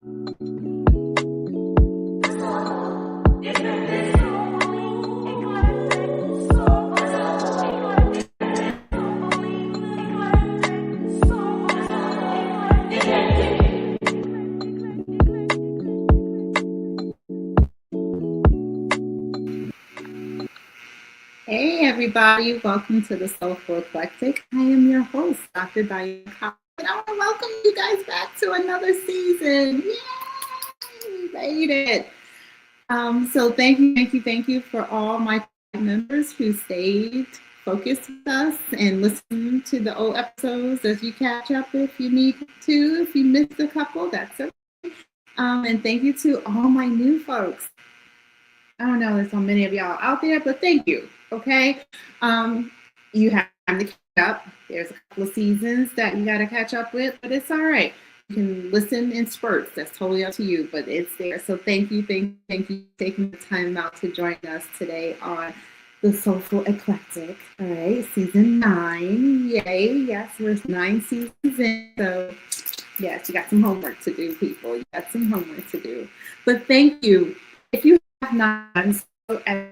Hey everybody, welcome to the Soulful Eclectic. I am your host, Dr. Diane Cox, and I want to welcome you guys back to another season. Yay! We made it. So thank you for all my members who stayed focused with us and listened to the old episodes as you catch up if you need to. If you missed a couple, that's okay. And thank you to all my new folks. I don't know, there's so many of y'all out there, but thank you. Okay. You have time to catch up. There's a couple of seasons that you got to catch up with, but it's all right. You can listen in spurts. That's totally up to you, but it's there. So thank you for taking the time out to join us today on the Soulful Eclectic. All right, season 9. Yay. Yes, we're 9 seasons in. So yes, you got some homework to do, people. You got some homework to do. But thank you. If you have not done so at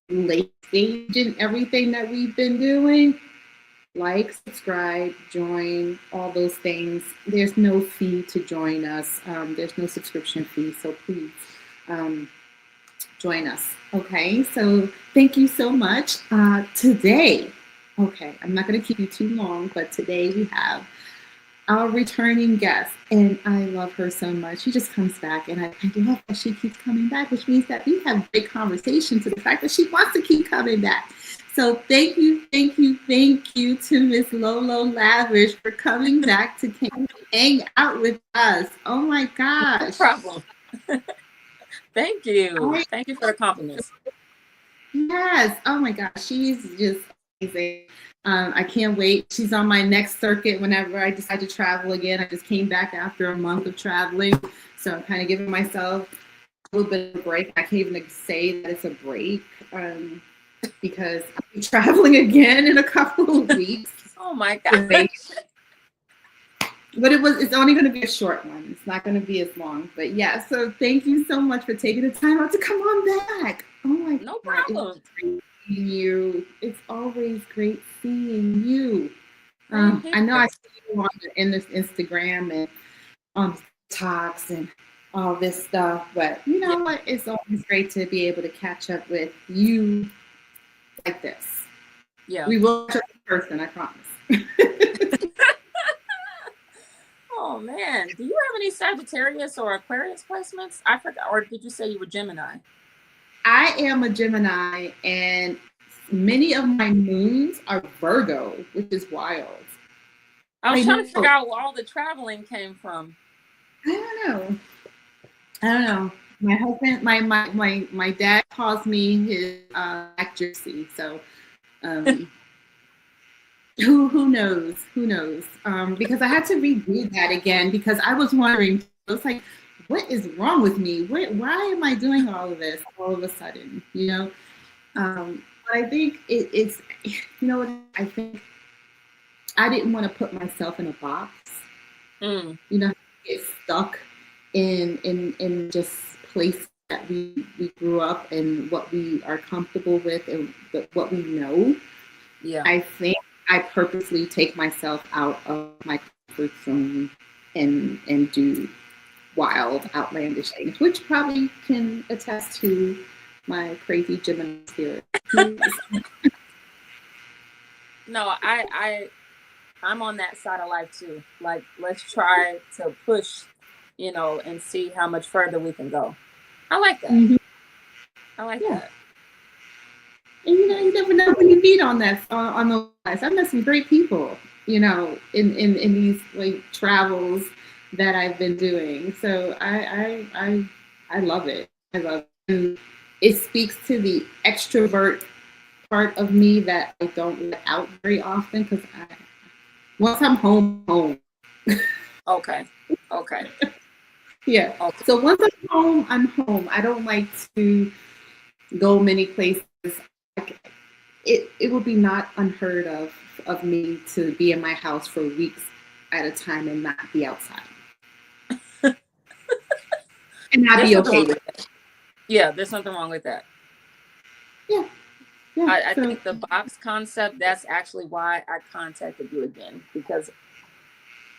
late stage in everything that we've been doing, like, subscribe, join, all those things. There's no fee to join us. There's no subscription fee, so please join us. Okay, so thank you so much. Today, okay, I'm not going to keep you too long, but today we have our returning guest, and I love her so much. She just comes back, and I love that she keeps coming back, which means that we have big conversation to the fact that she wants to keep coming back. So thank you to Miss Lolo Lavish for coming back to hang out with us. Oh my gosh. No problem. Thank you. Thank you for the compliments. Yes. Oh my gosh. She's just amazing. I can't wait. She's on my next circuit whenever I decide to travel again. I just came back after a month of traveling. So I'm kind of giving myself a little bit of a break. I can't even say that it's a break because I'll be traveling again in a couple of weeks. Oh my gosh. But it's only going to be a short one. It's not going to be as long. But yeah, so thank you so much for taking the time out to come on back. Oh my God. No problem. You. It's always great seeing you. I know I see you on the Instagram and on talks and all this stuff, but you know what? It's always great to be able to catch up with you like this. Yeah. We will catch up in person, I promise. Oh man, do you have any Sagittarius or Aquarius placements? I forgot, or did you say you were Gemini? I am a Gemini, and many of my moons are Virgo, which is wild. I was trying to figure out where all the traveling came from. I don't know. My husband, my dad calls me his accuracy. So who knows? Because I had to redo that again because I was wondering. I was like, what is wrong with me? Why am I doing all of this all of a sudden? You know, but I think it's, you know what? I think I didn't want to put myself in a box. You know, get stuck in just places that we grew up and what we are comfortable with and what we know. Yeah, I think I purposely take myself out of my comfort zone and do wild, outlandish things, which probably can attest to my crazy Gemini spirit. No, I'm on that side of life too. Like, let's try to push, you know, and see how much further we can go. I like that. Mm-hmm. I like that. And you know, you never know when you meet on that on the lives. I've met some great people, you know, in these like travels that I've been doing. So I love it. I love it. And it speaks to the extrovert part of me that I don't let out very often because once I'm home. Okay. Yeah. Okay. So once I'm home. I don't like to go many places. It would be not unheard of me to be in my house for weeks at a time and not be outside. And I'd There's be nothing okay wrong with with that. Yeah, there's nothing wrong with that. it. Yeah. I So think the box concept, that's actually why I contacted you again, because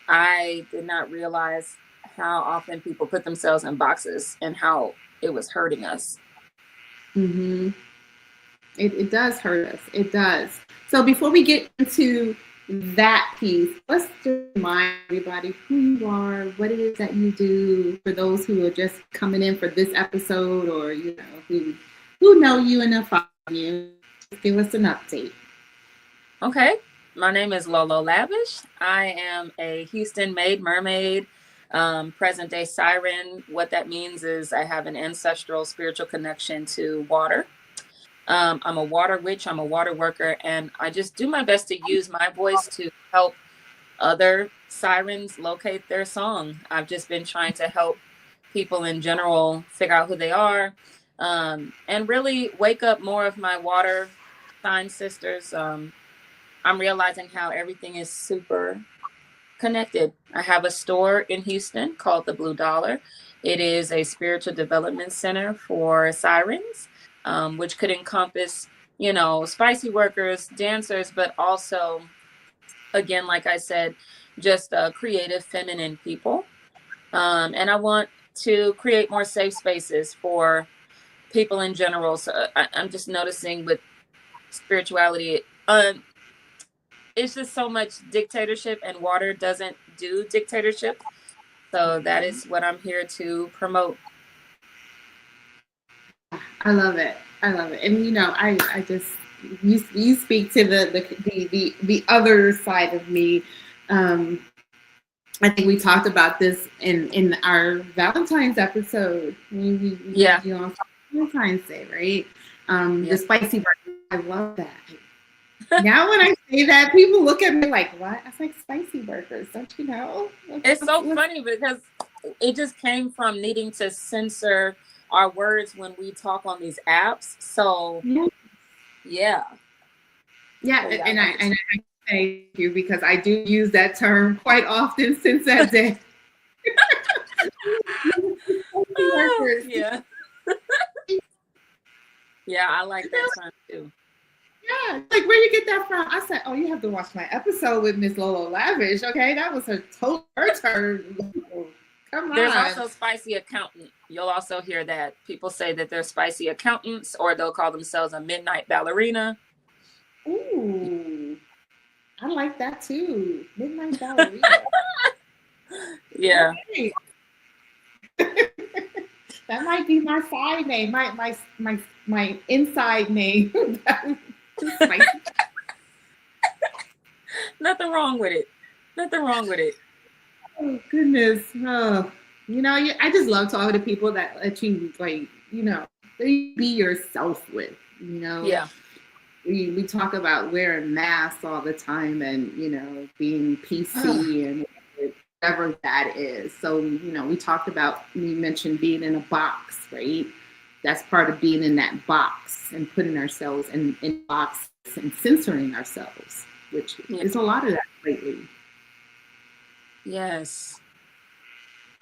I did not realize how often people put themselves in boxes and how it was hurting us. mhm. It does hurt us. It does. So before we get into that piece, let's just remind everybody who you are, what it is that you do for those who are just coming in for this episode, or who know you and follow you. Just give us an update. Okay. My name is Lolo Lavish. I am a Houston made mermaid, present day siren. What that means is I have an ancestral spiritual connection to water. I'm a water witch, I'm a water worker, and I just do my best to use my voice to help other sirens locate their song. I've just been trying to help people in general figure out who they are, and really wake up more of my water sign sisters. I'm realizing how everything is super connected. I have a store in Houston called the Blue Dollar. It is a spiritual development center for sirens, which could encompass, spicy workers, dancers, but also, again, like I said, just creative, feminine people. And I want to create more safe spaces for people in general. So I'm just noticing with spirituality, it's just so much dictatorship, and water doesn't do dictatorship. So that is what I'm here to promote. I love it. I love it. And I just you speak to the other side of me. Um, I think we talked about this in our Valentine's episode. We Yeah. had you on Valentine's Day, right? Yeah. The spicy burger. I love that. Now when I say that, people look at me like, "What?" I was like, "Spicy burgers, don't you know?" It's so funny because it just came from needing to censor our words when we talk on these apps. So yeah. Yeah, So, yeah, and I I like and I thank you because I do use that term quite often since that day. Workers. yeah. Yeah, I like that term too. Yeah, like where you get that from? I said, "Oh, you have to watch my episode with Miss Lolo Lavish." Okay, that was her turn. Come There's on. also spicy accountant. You'll also hear that people say that they're spicy accountants, or they'll call themselves a midnight ballerina. Ooh, I like that too. Midnight Ballerina. Yeah. Okay. That might be my side name, my inside name. Spicy. Nothing wrong with it. Nothing wrong with it. Oh goodness. Oh, I just love talking to people that let you be yourself with. Yeah. We talk about wearing masks all the time and being PC and whatever that is. So we mentioned being in a box, right? That's part of being in that box and putting ourselves in box and censoring ourselves, which is a lot of that lately. Yes.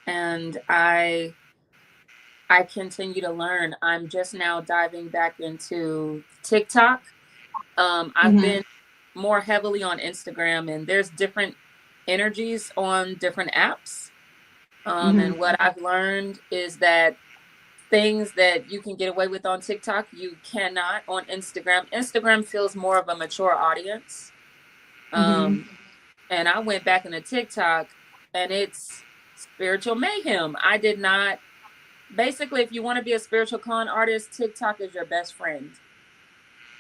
And I continue to learn. I'm just now diving back into TikTok. I've been more heavily on Instagram, and there's different energies on different apps. And what I've learned is that things that you can get away with on TikTok, you cannot on Instagram. Instagram feels more of a mature audience. And I went back into TikTok, and it's spiritual mayhem. I did not. Basically, if you want to be a spiritual con artist, TikTok is your best friend.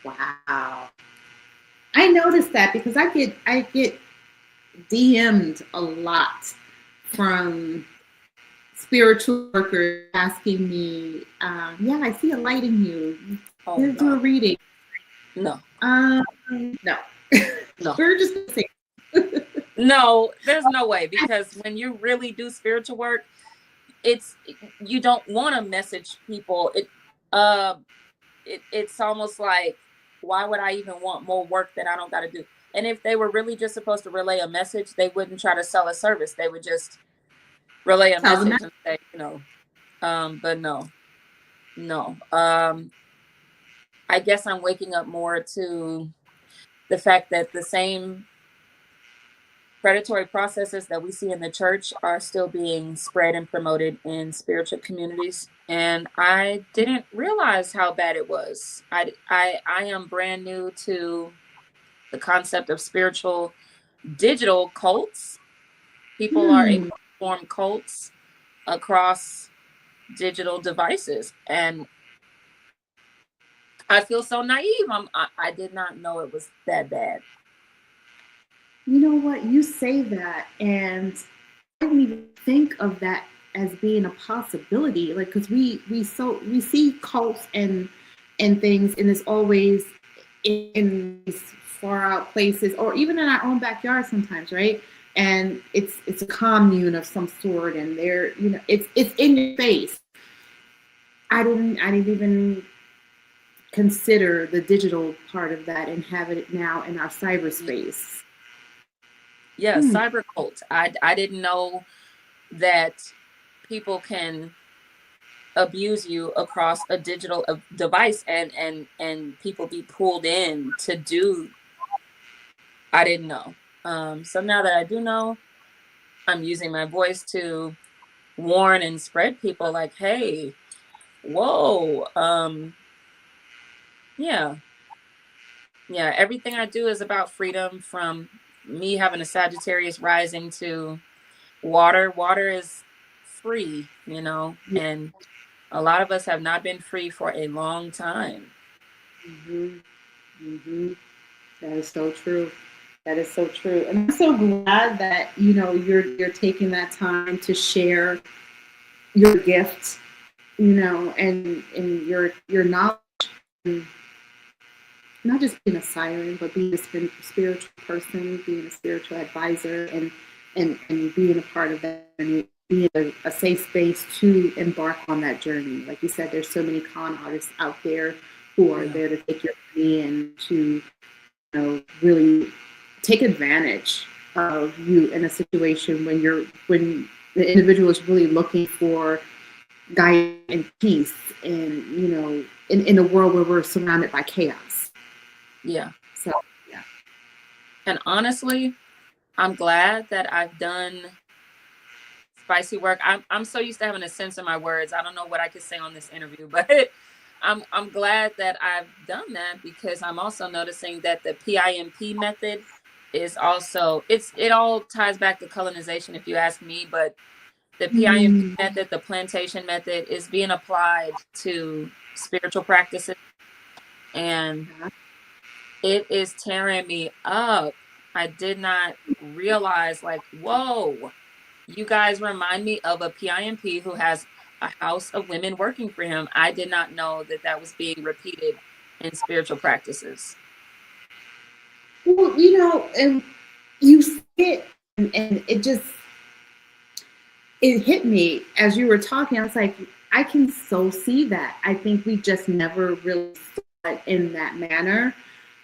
Wow. I noticed that because I get DM'd a lot from spiritual workers asking me, yeah, I see a light in you. Let's do a reading. No. No. No. We're just gonna say no, there's no way, because when you really do spiritual work, you don't want to message people. It's almost like, why would I even want more work that I don't got to do? And if they were really just supposed to relay a message, they wouldn't try to sell a service. They would just relay a message and say, But no, no. I guess I'm waking up more to the fact that the same predatory processes that we see in the church are still being spread and promoted in spiritual communities. And I didn't realize how bad it was. I am brand new to the concept of spiritual digital cults. People are able Hmm. to form cults across digital devices. And I feel so naive. I did not know it was that bad. You know what? You say that, and I didn't even think of that as being a possibility. Like, because we see cults and things, and it's always in these far out places, or even in our own backyard sometimes, right? And it's a commune of some sort, and they're it's in your face. I didn't even consider the digital part of that and have it now in our cyberspace. Yeah, Hmm. cyber cults. I didn't know that people can abuse you across a digital device and people be pulled in to do. I didn't know. So now that I do know, I'm using my voice to warn and spread people like, hey, whoa, yeah, yeah, everything I do is about freedom, from me having a Sagittarius rising to water. Water is free, and a lot of us have not been free for a long time. Mm-hmm. Mm-hmm. That is so true. That is so true. And I'm so glad that you're taking that time to share your gift, and your knowledge, and not just being a siren, but being a spiritual person, being a spiritual advisor, and being a part of that journey, being a safe space to embark on that journey. Like you said, there's so many con artists out there who are Yeah. there to take your money and to really take advantage of you in a situation when the individual is really looking for guidance and peace, and in a world where we're surrounded by chaos. Yeah. So yeah. And honestly, I'm glad that I've done spicy work. I'm so used to having a sense of my words. I don't know what I could say on this interview, but I'm glad that I've done that, because I'm also noticing that the PIMP method is also, it all ties back to colonization if you ask me, but the PIMP Mm. method, the plantation method, is being applied to spiritual practices, and it is tearing me up. I did not realize, like, whoa, you guys remind me of a PIMP who has a house of women working for him. I did not know that that was being repeated in spiritual practices. Well, and you see it, and it hit me as you were talking. I was like, I can so see that. I think we just never really saw it in that manner.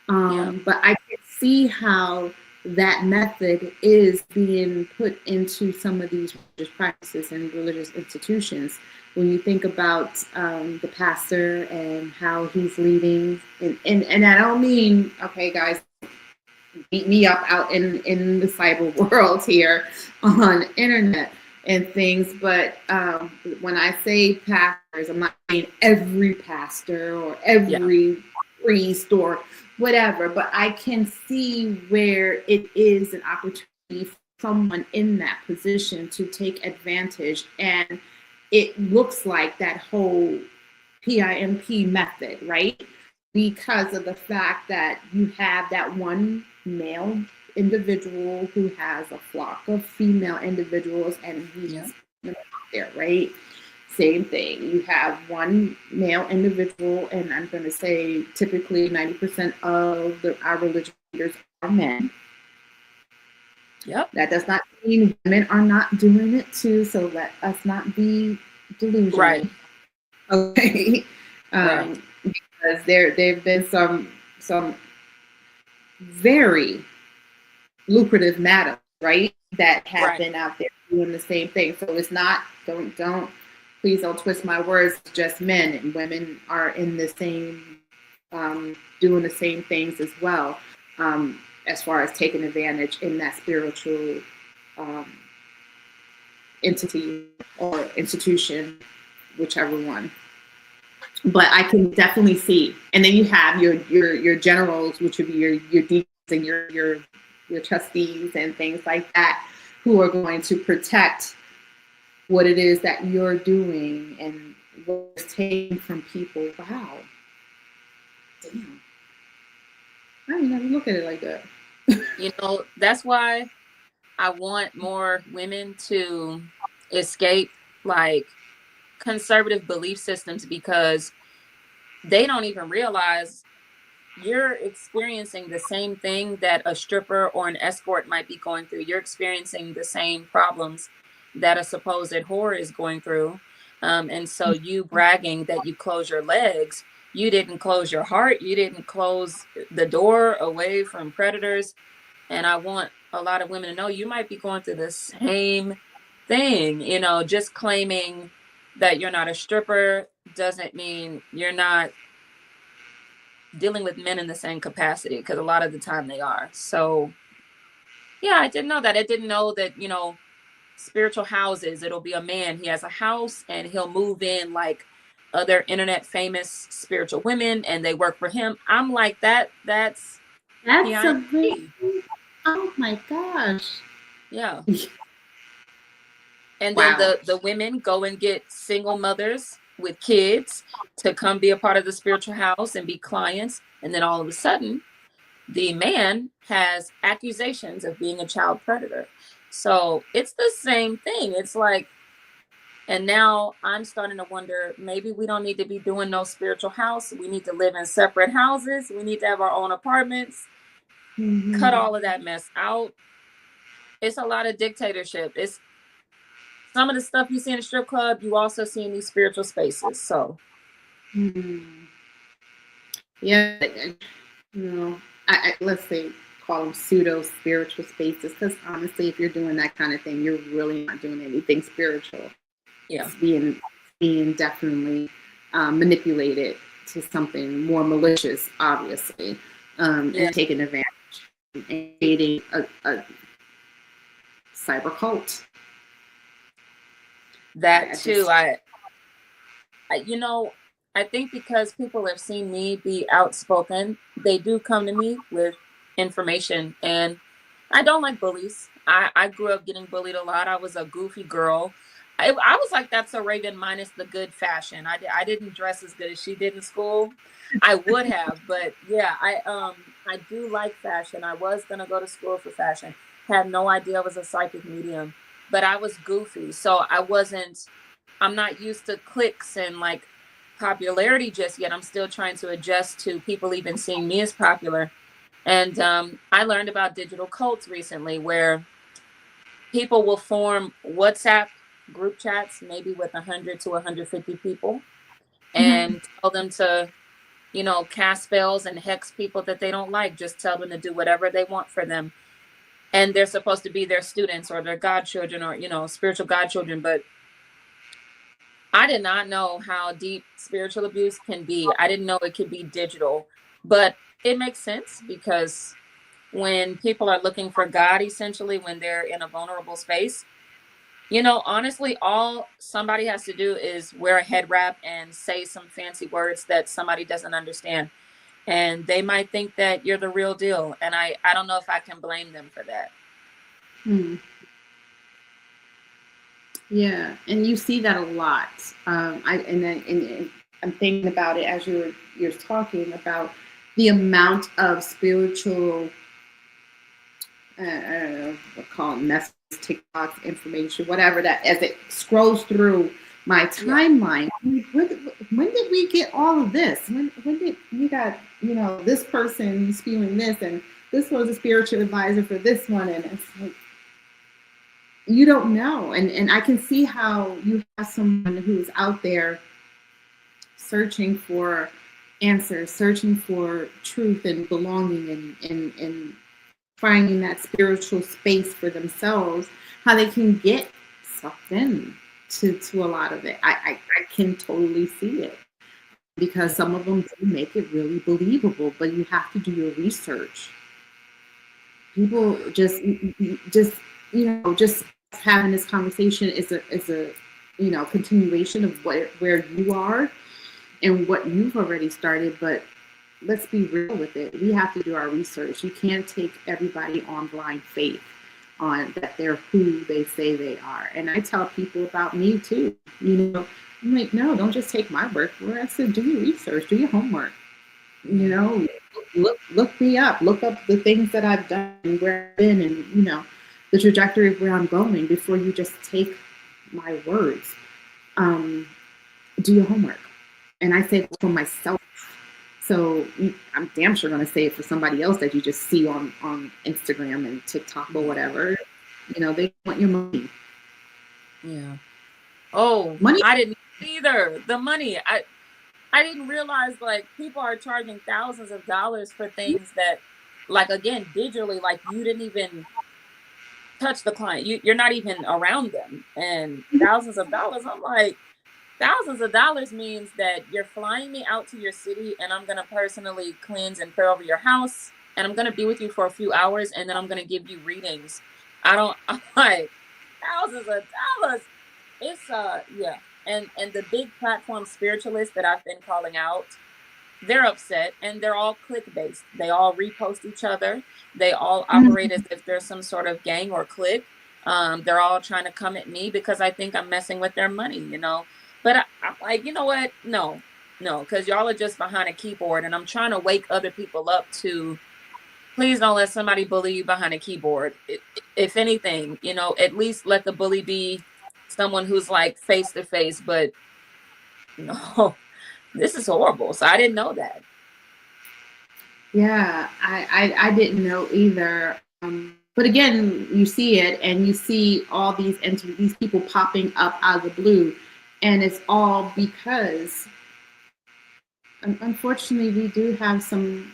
Yeah. But I can see how that method is being put into some of these religious practices and religious institutions. When you think about the pastor and how he's leading, and I don't mean, okay, guys, beat me up out in the cyber world here on internet and things, but when I say pastors, I'm not saying every pastor or Yeah. every priest or whatever, but I can see where it is an opportunity for someone in that position to take advantage, and it looks like that whole PIMP method, right? Because of the fact that you have that one male individual who has a flock of female individuals, and Yeah. he's out there, right? Same thing. You have one male individual, and I'm going to say typically 90% of our religious leaders are men. Yep. That does not mean women are not doing it too, so let us not be delusional. Right. Okay. Right. Because there've been some very lucrative matters, right? That have Right. been out there doing the same thing. So it's not, don't please don't twist my words, just men, and women are in the same, doing the same things as well, as far as taking advantage in that spiritual um, entity or institution, whichever one. But I can definitely see, and then you have your generals, which would be your deacons and your trustees and things like that, who are going to protect what it is that you're doing and what's taken from people. Wow, damn, I didn't even look at it like that. You know, that's why I want more women to escape like conservative belief systems, because they don't even realize you're experiencing the same thing that a stripper or an escort might be going through. You're experiencing the same problems that a supposed whore is going through. And so you bragging that you close your legs, you didn't close your heart, you didn't close the door away from predators. And I want a lot of women to know you might be going through the same thing. You know, just claiming that you're not a stripper doesn't mean you're not dealing with men in the same capacity, because a lot of the time they are. So yeah, I didn't know that. I didn't know that, you know, spiritual houses, it'll be a man, he has a house and he'll move in like other internet famous spiritual women and they work for him. I'm like, that's a behind very, me. oh my gosh. Yeah. And then Wow. the women go and get single mothers with kids to come be a part of the spiritual house and be clients. And then all of a sudden, the man has accusations of being a child predator. So it's the same thing. It's like, and now I'm starting to wonder, maybe we don't need to be doing no spiritual house. We need to live in separate houses. We need to have our own apartments. Cut all of that mess out. It's a lot of dictatorship. It's some of the stuff you see in a strip club, you also see in these spiritual spaces. So, yeah, you know, let's say call them pseudo spiritual spaces, because honestly, if you're doing that kind of thing, you're really not doing anything spiritual. yeah, It's being definitely manipulated to something more malicious, obviously, and taking advantage and creating a cyber cult. That too. You know, I think because people have seen me be outspoken, they do come to me with information. And I don't like bullies. I grew up getting bullied a lot. I was a goofy girl. I was like that so Raven, minus the good fashion. I didn't dress as good as she did in school. I would have, but yeah, I do like fashion. I was gonna go to school for fashion. Had no idea I was a psychic medium, but I was goofy. So I'm not used to clicks and like popularity just yet. I'm still trying to adjust to people even seeing me as popular. And I learned about digital cults recently, where people will form WhatsApp group chats, maybe with 100 to 150 people, and tell them to, you know, cast spells and hex people that they don't like. Just tell them to do whatever they want for them. And they're supposed to be their students or their godchildren or, you know, spiritual godchildren. But I did not know how deep spiritual abuse can be. I didn't know it could be digital, but it makes sense, because when people are looking for God, essentially, when they're in a vulnerable space, you know, honestly, all somebody has to do is wear a head wrap and say some fancy words that somebody doesn't understand. And they might think that you're the real deal. And I don't know if I can blame them for that. Yeah, and you see that a lot. And I'm thinking about it as you're talking about the amount of spiritual, I don't know, what call it, messages, TikTok information, whatever, that as it scrolls through my timeline. When did we get all of this? When did we got, you know, this person spewing this, and this was a spiritual advisor for this one, and it's like, you don't know. And I can see how you have someone who's out there searching for answers, searching for truth and belonging, and finding that spiritual space for themselves, how they can get sucked in to a lot of it. I can totally see it because some of them do make it really believable, but you have to do your research. People just just having this conversation is a continuation of where you are and what you've already started, but let's be real with it. We have to do our research. You can't take everybody on blind faith on that they're who they say they are. And I tell people about me too. I'm like, no, don't just take my word for it. I said, do your research, do your homework. You know, look me up, look up the things that I've done and where I've been, and the trajectory of where I'm going before you just take my words. Do your homework. And I say that for myself. So I'm damn sure going to say it for somebody else that you just see on Instagram and TikTok or whatever. They want your money. Yeah. Oh, money. I didn't either. The money. I didn't realize like people are charging thousands of dollars for things that, like, again, digitally, like you didn't even touch the client. You're not even around them, and thousands of dollars. I'm like, thousands of dollars means that you're flying me out to your city and I'm going to personally cleanse and pray over your house. And I'm going to be with you for a few hours. And then I'm going to give you readings. I'm like, thousands of dollars. It's, yeah. And the big platform spiritualists that I've been calling out, they're upset and they're all clique-based. They all repost each other. They all operate as if there's some sort of gang or clique. They're all trying to come at me because I think I'm messing with their money, But I'm like, you know what? No, because y'all are just behind a keyboard. And I'm trying to wake other people up to, please don't let somebody bully you behind a keyboard. If anything, at least let the bully be someone who's like face to face. But no, this is horrible. So I didn't know that. Yeah, I didn't know either. But again, you see it and you see all these people popping up out of the blue. And it's all because, unfortunately, we do have some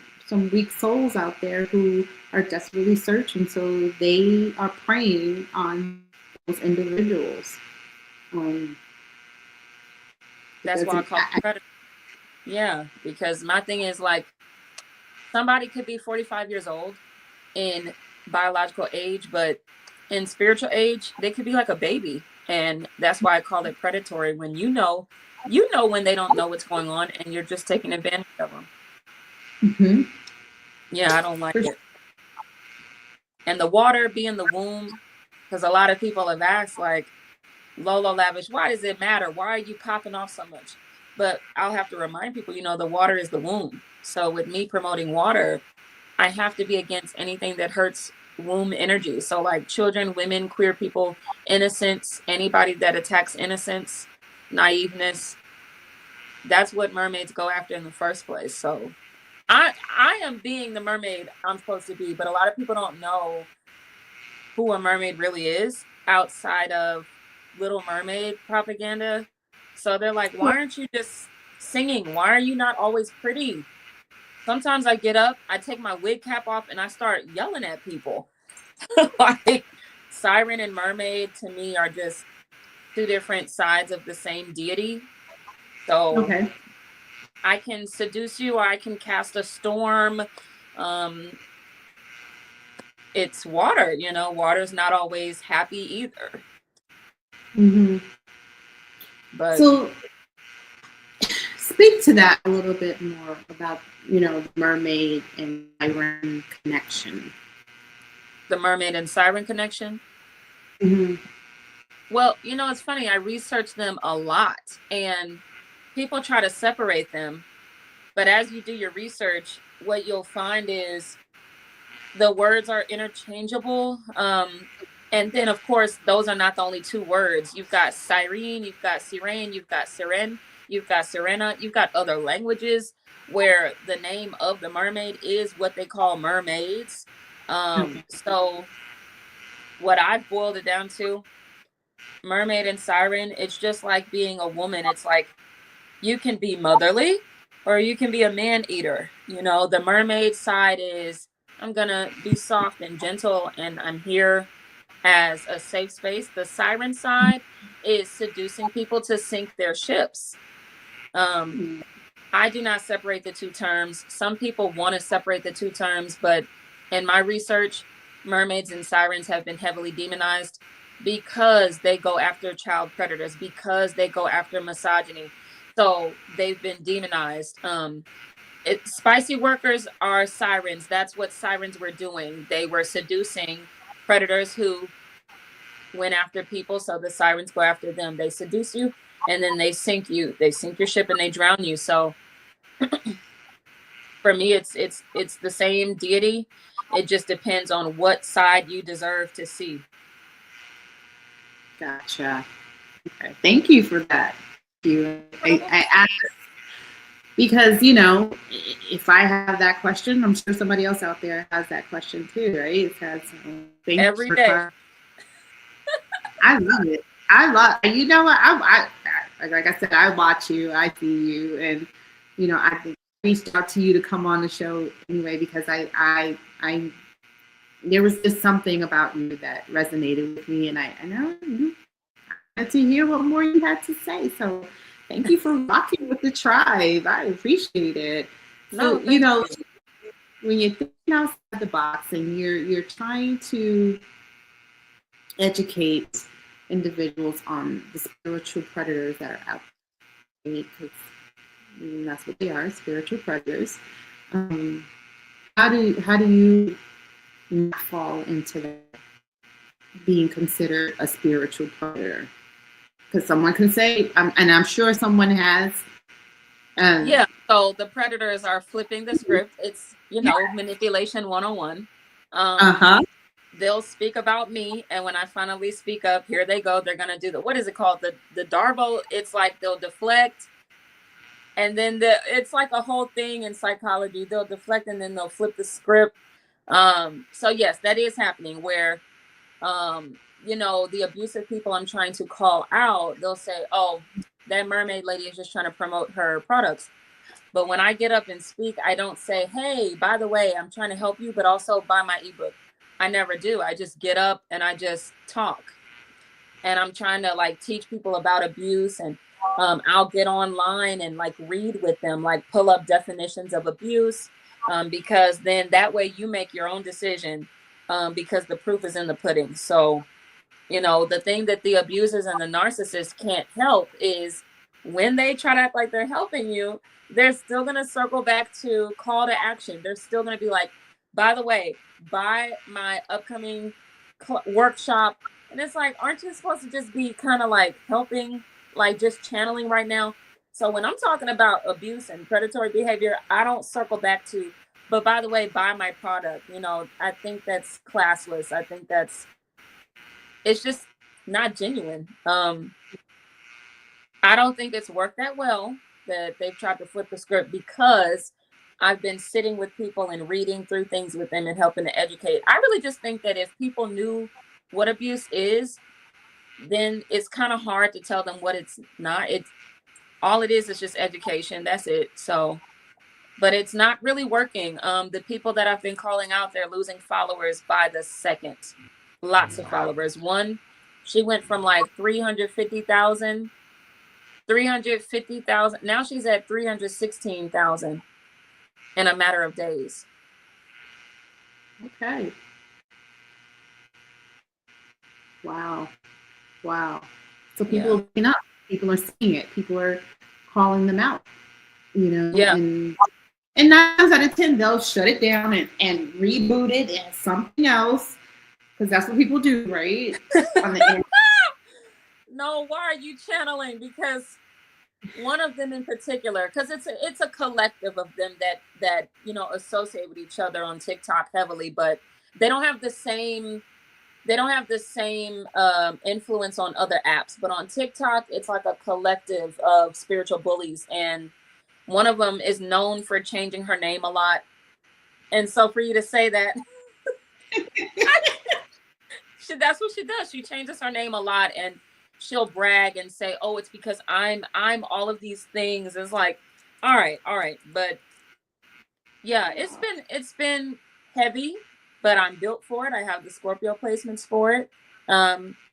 weak souls out there who are desperately searching. So they are preying on those individuals. That's why I call it predator. Yeah, because my thing is like, somebody could be 45 years old in biological age, but in spiritual age, they could be like a baby. And that's why I call it predatory. When you know when they don't know what's going on and you're just taking advantage of them. Mm-hmm. Yeah, I don't like it. And the water being the womb, because a lot of people have asked, like, LoLo Lavish, why does it matter? Why are you popping off so much? But I'll have to remind people, the water is the womb. So with me promoting water, I have to be against anything that hurts womb energy. So like children, women, queer people, innocence, anybody that attacks innocence, naiveness, that's what mermaids go after in the first place. So I am being the mermaid I'm supposed to be, but a lot of people don't know who a mermaid really is outside of Little Mermaid propaganda. So they're like, why aren't you just singing? Why are you not always pretty? Sometimes I get up, I take my wig cap off, and I start yelling at people. Like, siren and mermaid to me are just two different sides of the same deity. So okay. I can seduce you, or I can cast a storm. It's water, water's not always happy either. Mm-hmm. But so speak to that a little bit more about, the mermaid and siren connection. The mermaid and siren connection? Mm-hmm. Well, it's funny. I researched them a lot and people try to separate them. But as you do your research, what you'll find is the words are interchangeable. And then, of course, those are not the only two words. You've got siren, you've got siren, you've got siren, you've got sirena, you've got other languages where the name of the mermaid is what they call mermaids. So what I've boiled it down to, mermaid and siren, it's just like being a woman. It's like you can be motherly or you can be a man eater. The mermaid side is, I'm going to be soft and gentle and I'm here as a safe space. The siren side, is seducing people to sink their ships. I do not separate the two terms. Some people want to separate the two terms, but in my research, mermaids and sirens have been heavily demonized because they go after child predators, because they go after misogyny. So they've been demonized. Spicy workers are sirens. That's what sirens were doing. They were seducing predators who went after people. So the sirens go after them. They seduce you and then they sink you. They sink your ship and they drown you. So for me, it's the same deity. It just depends on what side you deserve to see. Gotcha. Okay. Thank you for that. I asked because, you know, if I have that question, I'm sure somebody else out there has that question too, right? It says, every day. I love it. I love, you know what? I like I said, I watch you, I see you, and you know, I reached out to you to come on the show anyway because I there was just something about you that resonated with me, and I know you had to hear what more you had to say. So thank you for rocking with the tribe. I appreciate it. So you know, when you're thinking outside the box and you're trying to educate individuals on the spiritual predators that are out there, because that's what they are, spiritual predators. How do you not fall into that, being considered a spiritual predator? Because someone can say, and I'm sure someone has. Yeah. So the predators are flipping the script. It's, you know, manipulation 101. They'll speak about me, and when I finally speak up, here they go. They're gonna do what is it called? The Darvo. It's like they'll deflect, and then it's like a whole thing in psychology. They'll deflect and then they'll flip the script. So yes, that is happening where, you know, the abusive people I'm trying to call out, they'll say, oh, that mermaid lady is just trying to promote her products. But when I get up and speak, I don't say, hey, by the way, I'm trying to help you, but also buy my ebook. I never do. I just get up and I just talk. And I'm trying to like teach people about abuse, and I'll get online and like read with them, like pull up definitions of abuse, because then that way you make your own decision, because the proof is in the pudding. So, you know, the thing that the abusers and the narcissists can't help is when they try to act like they're helping you, they're still going to circle back to call to action. They're still going to be like, by the way, buy my upcoming workshop. And it's like, aren't you supposed to just be kind of like helping, like just channeling right now? So when I'm talking about abuse and predatory behavior, I don't circle back to, but by the way, buy my product. You know, I think that's classless. I think it's just not genuine. I don't think it's worked that well that they've tried to flip the script, because I've been sitting with people and reading through things with them and helping to educate. I really just think that if people knew what abuse is, then it's kind of hard to tell them what it's not. It's all it is just education. That's it. So, but it's not really working. The people that I've been calling out, they're losing followers by the second. Lots of followers. One, she went from like 350,000. Now she's at 316,000 in a matter of days. Okay. Wow. So people are looking up. People are seeing it. People are calling them out. You know. Yeah. And 9 times out of 10, they'll shut it down and reboot it as something else, because that's what people do, right? On the end. No, why are you channeling? Because one of them in particular, because it's a collective of them that you know associate with each other on TikTok heavily, but they don't have the same influence on other apps. But on TikTok, it's like a collective of spiritual bullies, and one of them is known for changing her name a lot. And so for you to say that, that's what she does. She changes her name a lot, and she'll brag and say, oh, it's because I'm all of these things. It's like, all right. But yeah, it's been heavy, but I'm built for it. I have the Scorpio placements for it.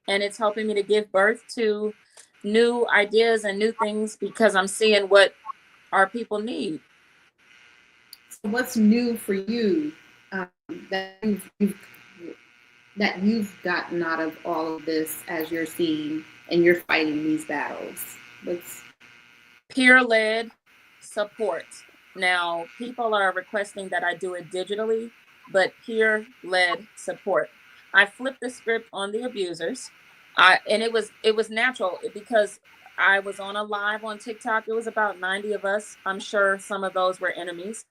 and it's helping me to give birth to new ideas and new things because I'm seeing what our people need. So what's new for you, that you've gotten out of all of this as you're seeing and you're fighting these battles? What's Peer-led support. Now, people are requesting that I do it digitally, but peer-led support. I flipped the script on the abusers. And it was natural because I was on a live on TikTok. It was about 90 of us. I'm sure some of those were enemies.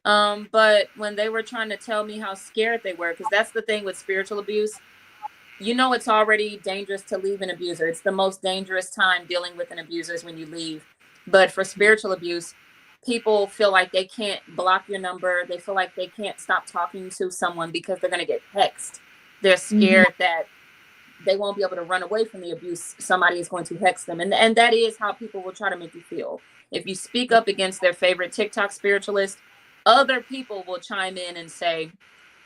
But when they were trying to tell me how scared they were, because that's the thing with spiritual abuse, it's already dangerous to leave an abuser. It's the most dangerous time dealing with an abuser is when you leave. But for spiritual abuse, people feel like they can't block your number. They feel like they can't stop talking to someone because they're going to get hexed. They're scared that they won't be able to run away from the abuse. Somebody is going to hex them. And that is how people will try to make you feel. If you speak up against their favorite TikTok spiritualist, other people will chime in and say,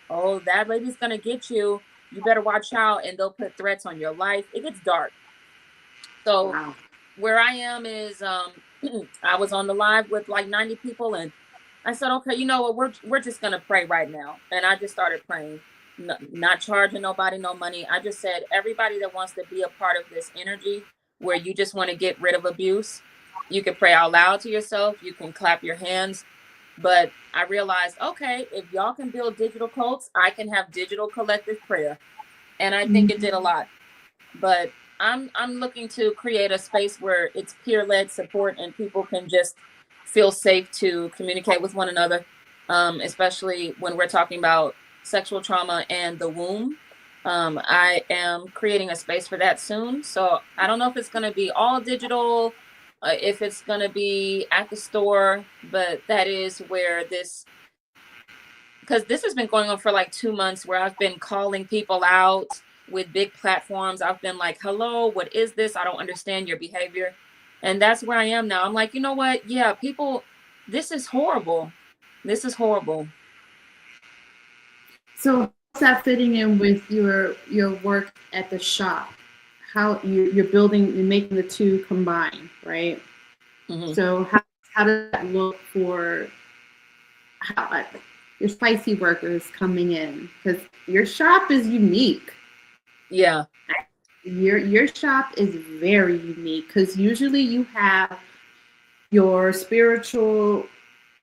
oh, that lady's going to get you. You better watch out. And they'll put threats on your life. It gets dark. So wow. where I am is I was on the live with like 90 people, and I said, okay, you know what, we're just gonna pray right now. And I just started praying, not charging nobody no money. I just said, everybody that wants to be a part of this energy where you just want to get rid of abuse, you can pray out loud to yourself, you can clap your hands. But I realized, okay, if y'all can build digital cults, I can have digital collective prayer. And I think it did a lot. But I'm looking to create a space where it's peer-led support and people can just feel safe to communicate with one another, especially when we're talking about sexual trauma and the womb. I am creating a space for that soon. So I don't know if it's going to be all digital, if it's going to be at the store, but that is where because this has been going on for like 2 months where I've been calling people out with big platforms. I've been like, hello, what is this? I don't understand your behavior. And that's where I am now. I'm like, you know what? Yeah, people, this is horrible. This is horrible. So how's that fitting in with your work at the shop? How you're building, you're making the two combine, right? So how does that look for how your spicy workers coming in? Because your shop is unique. Yeah. Your shop is very unique because usually you have your spiritual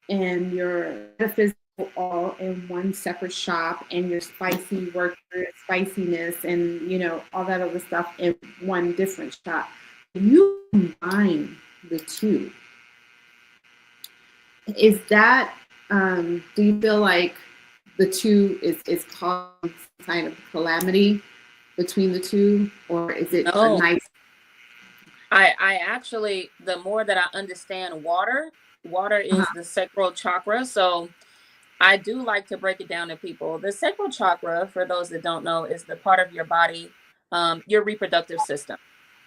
and your metaphysical all in one separate shop, and your spicy worker spiciness and all that other stuff in one different shop. You combine the two. Is that do you feel like the two is causing some kind of calamity between the two, or is it a nice? I actually, the more that I understand water is the sacral chakra. So I do like to break it down to people. The sacral chakra, for those that don't know, is the part of your body, your reproductive system.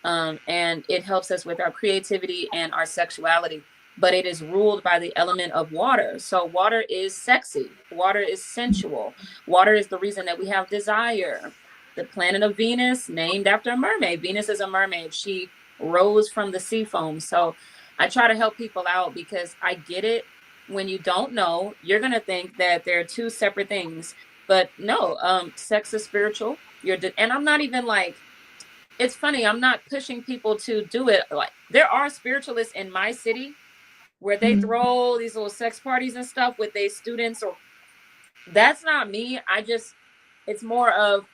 And it helps us with our creativity and our sexuality, but it is ruled by the element of water. So water is sexy. Water is sensual. Water is the reason that we have desire. The planet of Venus, named after a mermaid. Venus is a mermaid. She rose from the sea foam. So I try to help people out because I get it. When you don't know, you're going to think that they're two separate things. But no, sex is spiritual. And I'm not even like, it's funny, I'm not pushing people to do it. Like, there are spiritualists in my city where they throw these little sex parties and stuff with their students, or that's not me. It's more of,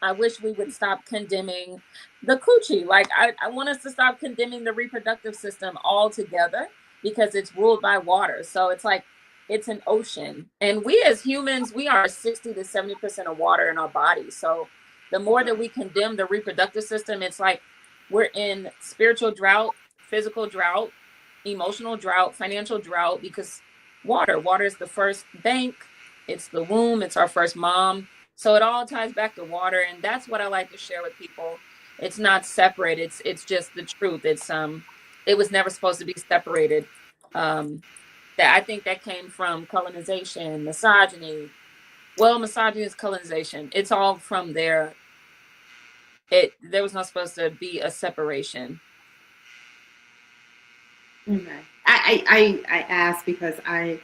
I wish we would stop condemning the coochie. Like, I want us to stop condemning the reproductive system altogether because it's ruled by water. So it's like, it's an ocean. And we as humans, we are 60 to 70% of water in our body. So the more that we condemn the reproductive system, it's like we're in spiritual drought, physical drought, emotional drought, financial drought, because water is the first bank. It's the womb. It's our first mom. So it all ties back to water. And that's what I like to share with people. It's not separate. It's just the truth. It was never supposed to be separated. That I think that came from colonization, misogyny. Well, misogyny is colonization. It's all from there. there was not supposed to be a separation. Okay. I asked because I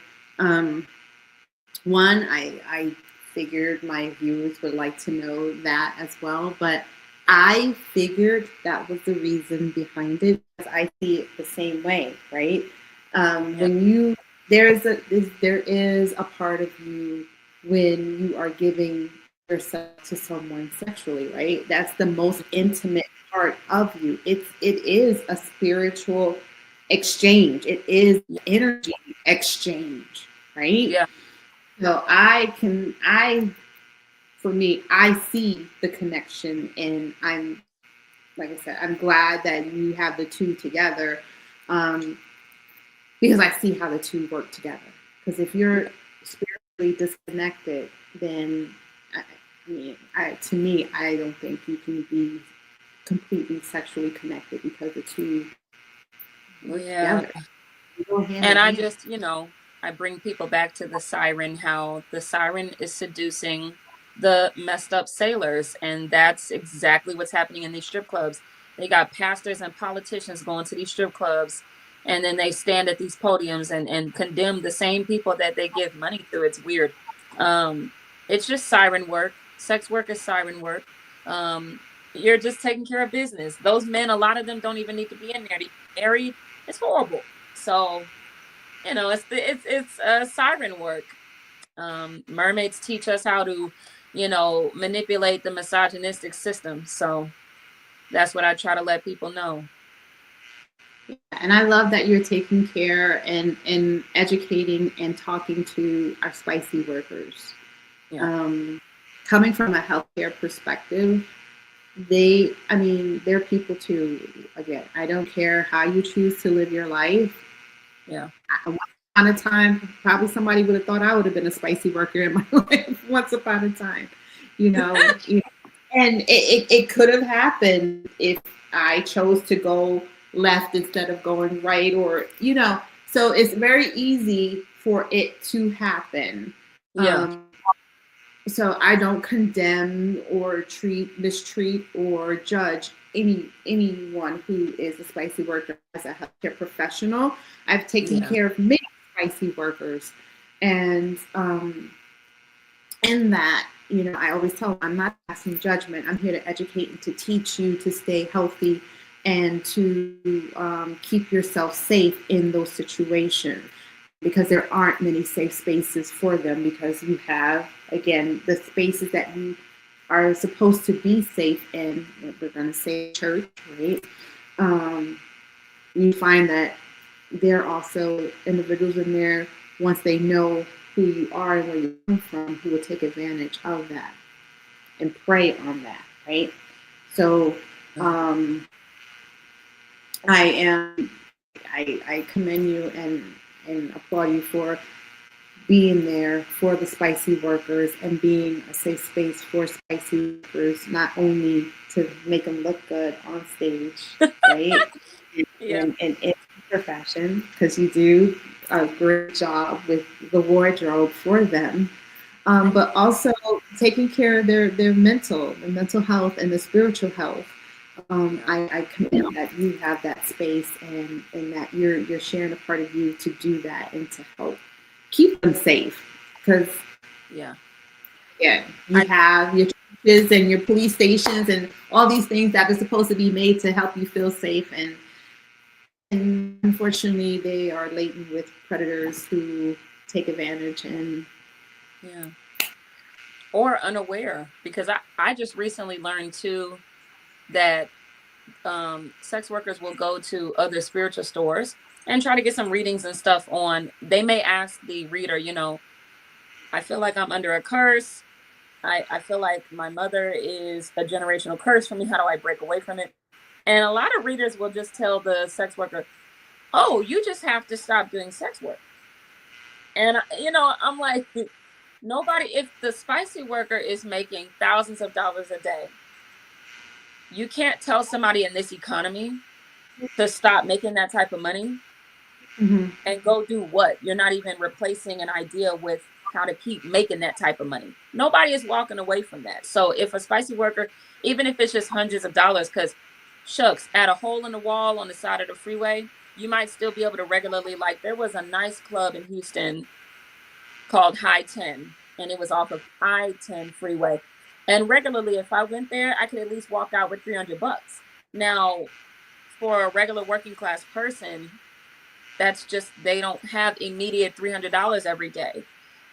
figured my viewers would like to know that as well, but I figured that was the reason behind it because I see it the same way, right? Yeah. When you there is a part of you when you are giving yourself to someone sexually, right? That's the most intimate part of you. It is a spiritual exchange. It is Yeah. energy exchange, right? Yeah. So for me, I see the connection, and like I said, I'm glad that you have the two together, um, because I see how the two work together. Because if you're spiritually disconnected, then to me, I don't think you can be completely sexually connected because the two work Yeah. together. They go hand And in I hand. just, I bring people back to the siren, how the siren is seducing the messed up sailors. And that's exactly what's happening in these strip clubs. They got pastors and politicians going to these strip clubs, and then they stand at these podiums and condemn the same people that they give money to. It's weird. Um, it's just siren work. Sex work is siren work. You're just taking care of business. Those men, a lot of them don't even need to be in there to get married. It's horrible. So, it's siren work. Mermaids teach us how to, manipulate the misogynistic system. So that's what I try to let people know. And I love that you're taking care and educating and talking to our spicy workers. Yeah. Um, Coming from a healthcare perspective, they're people too. Again, I don't care how you choose to live your life. Yeah. Once upon a time, probably somebody would have thought I would have been a spicy worker in my life once upon a time, you know. And it could have happened if I chose to go left instead of going right, or so it's very easy for it to happen. Yeah. um, so I don't condemn or mistreat or judge anyone who is a spicy worker as a healthcare professional. I've taken Yeah. care of many spicy workers, and in that, I always tell them I'm not passing judgment. I'm here to educate and to teach you to stay healthy and to keep yourself safe in those situations, because there aren't many safe spaces for them, because you have, again, the spaces that you are supposed to be safe in. We're going to say church, right? Um, you find that there are also individuals in there, once they know who you are and where you come from, who will take advantage of that and prey on that, right? So I am I commend you and applaud you for being there for the spicy workers and being a safe space for spicy workers, not only to make them look good on stage, right? Yeah. In fashion, because you do a great job with the wardrobe for them, but also taking care of their mental health and the spiritual health. I commend that you have that space, and that you're sharing a part of you to do that and to help keep them safe. Because Yeah. yeah, you have your churches and your police stations and all these things that are supposed to be made to help you feel safe, and unfortunately they are laden with predators who take advantage. And Yeah. Or unaware, because I just recently learned too that sex workers will go to other spiritual stores and try to get some readings and stuff on. They may ask the reader, I feel like I'm under a curse. I feel like my mother is a generational curse for me. How do I break away from it? And a lot of readers will just tell the sex worker, oh, you just have to stop doing sex work. And, I'm like, nobody, if the spicy worker is making thousands of dollars a day, you can't tell somebody in this economy to stop making that type of money Mhm. and go do what? You're not even replacing an idea with how to keep making that type of money. Nobody is walking away from that. So if a spicy worker, even if it's just hundreds of dollars, because shucks, at a hole in the wall on the side of the freeway, you might still be able to regularly, like there was a nice club in Houston called High 10, and it was off of I-10 freeway. And regularly, if I went there, I could at least walk out with $300. Now, for a regular working class person, that's just, they don't have immediate $300 every day.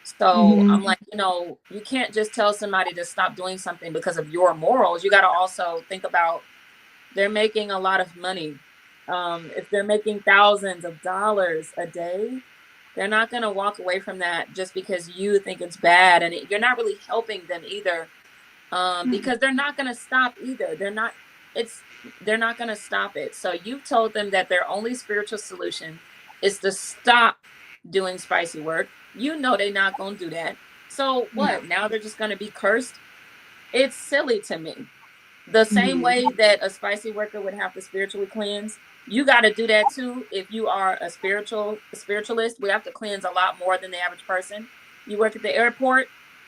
So I'm like, you know, you can't just tell somebody to stop doing something because of your morals. You got to also think about, they're making a lot of money. If they're making thousands of dollars a day, they're not going to walk away from that just because you think it's bad. And you're not really helping them either, because they're not going to stop either. They're not going to stop it. So you've told them that their only spiritual solution is to stop doing spicy work. You know they're not going to do that. So what? Now they're just going to be cursed? It's silly to me. The same way that a spicy worker would have to spiritually cleanse, you got to do that too. If you are a spiritualist, we have to cleanse a lot more than the average person. You work at the airport,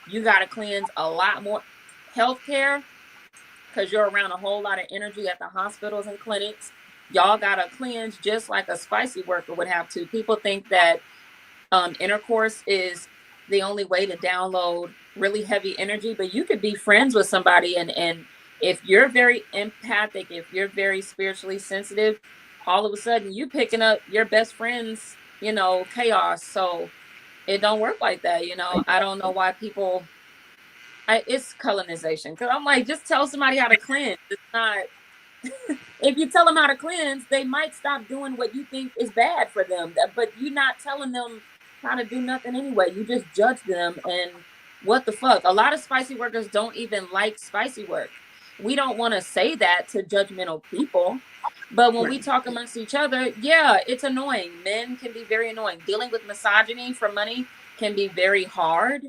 you got to cleanse a lot more. Healthcare, because you're around a whole lot of energy at the hospitals and clinics, y'all got to cleanse just like a spicy worker would have to. People think that intercourse is the only way to download really heavy energy, but you could be friends with somebody, and if you're very empathic, if you're very spiritually sensitive, all of a sudden you picking up your best friend's, you know, chaos. So it don't work like that. You know, I don't know why people, it's colonization. Because I'm like, just tell somebody how to cleanse. It's not, if you tell them how to cleanse, they might stop doing what you think is bad for them. But you're not telling them how to do nothing anyway. You just judge them, and what the fuck? A lot of spicy workers don't even like spicy work. We don't want to say that to judgmental people, but when we talk amongst each other, yeah, it's annoying. Men can be very annoying. Dealing with misogyny for money can be very hard.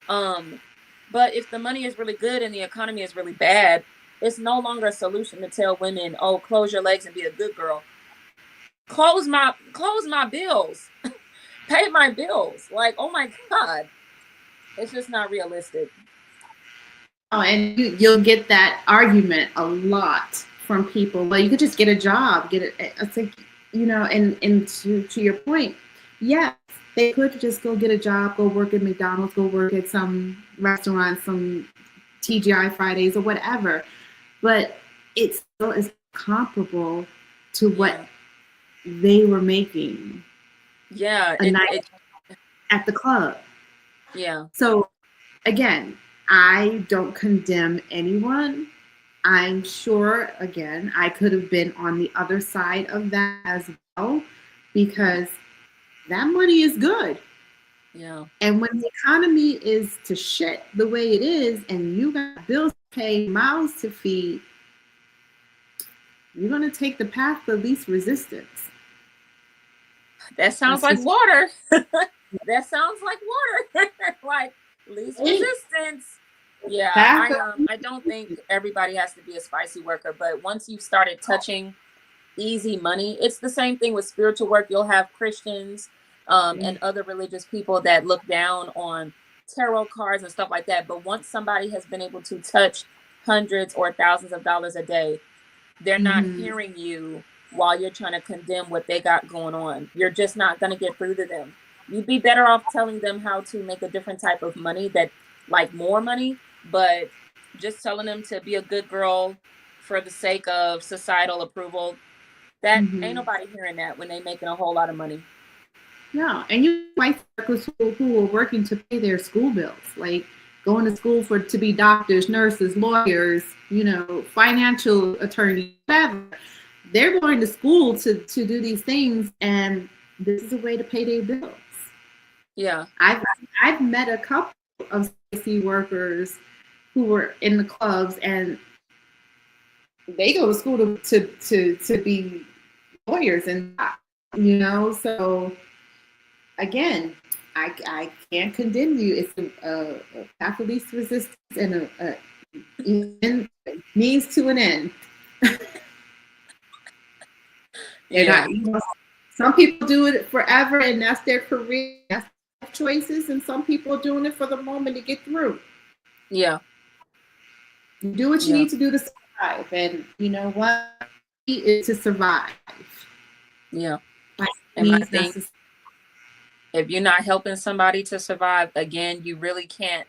But if the money is really good and the economy is really bad, it's no longer a solution to tell women, oh, close your legs and be a good girl. Close my bills. Pay my bills. Like, oh my God. It's just not realistic. Oh, and you'll get that argument a lot from people. Well, you could just get a job, it's like, you know, and to your point, yes, they could just go get a job, go work at McDonald's, go work at some restaurant, some TGI Fridays or whatever, but it still is comparable to what they were making. Yeah, at the club. Yeah. So again, I don't condemn anyone. I'm sure, again, I could have been on the other side of that as well, because that money is good. Yeah. And when the economy is to shit the way it is, and you got bills to pay, mouths to feed, you're going to take the path of least resistance. That sounds like water. That sounds like water. Like least resistance. Yeah, I don't think everybody has to be a spicy worker, but once you've started touching easy money, it's the same thing with spiritual work. You'll have Christians and other religious people that look down on tarot cards and stuff like that. But once somebody has been able to touch hundreds or thousands of dollars a day, they're not hearing you while you're trying to condemn what they got going on. You're just not going to get through to them. You'd be better off telling them how to make a different type of money, that like more money, but just telling them to be a good girl for the sake of societal approval, that ain't nobody hearing that when they making a whole lot of money. No, and you white workers who are working to pay their school bills, like going to school to be doctors, nurses, lawyers, you know, financial attorneys, whatever. They're going to school to do these things, and this is a way to pay their bills. Yeah, I've met a couple of CC workers who were in the clubs, and they go to school to be lawyers, and you know. So again, I can't condemn you. It's a path of least resistance and a means to an end. Yeah. Some people do it forever, and that's their career. That's choices, and some people are doing it for the moment to get through. Yeah. You do what you Yeah. need to do to survive, and you know what? Is to survive. Yeah. Like, And I think if you're not helping somebody to survive, again, you really can't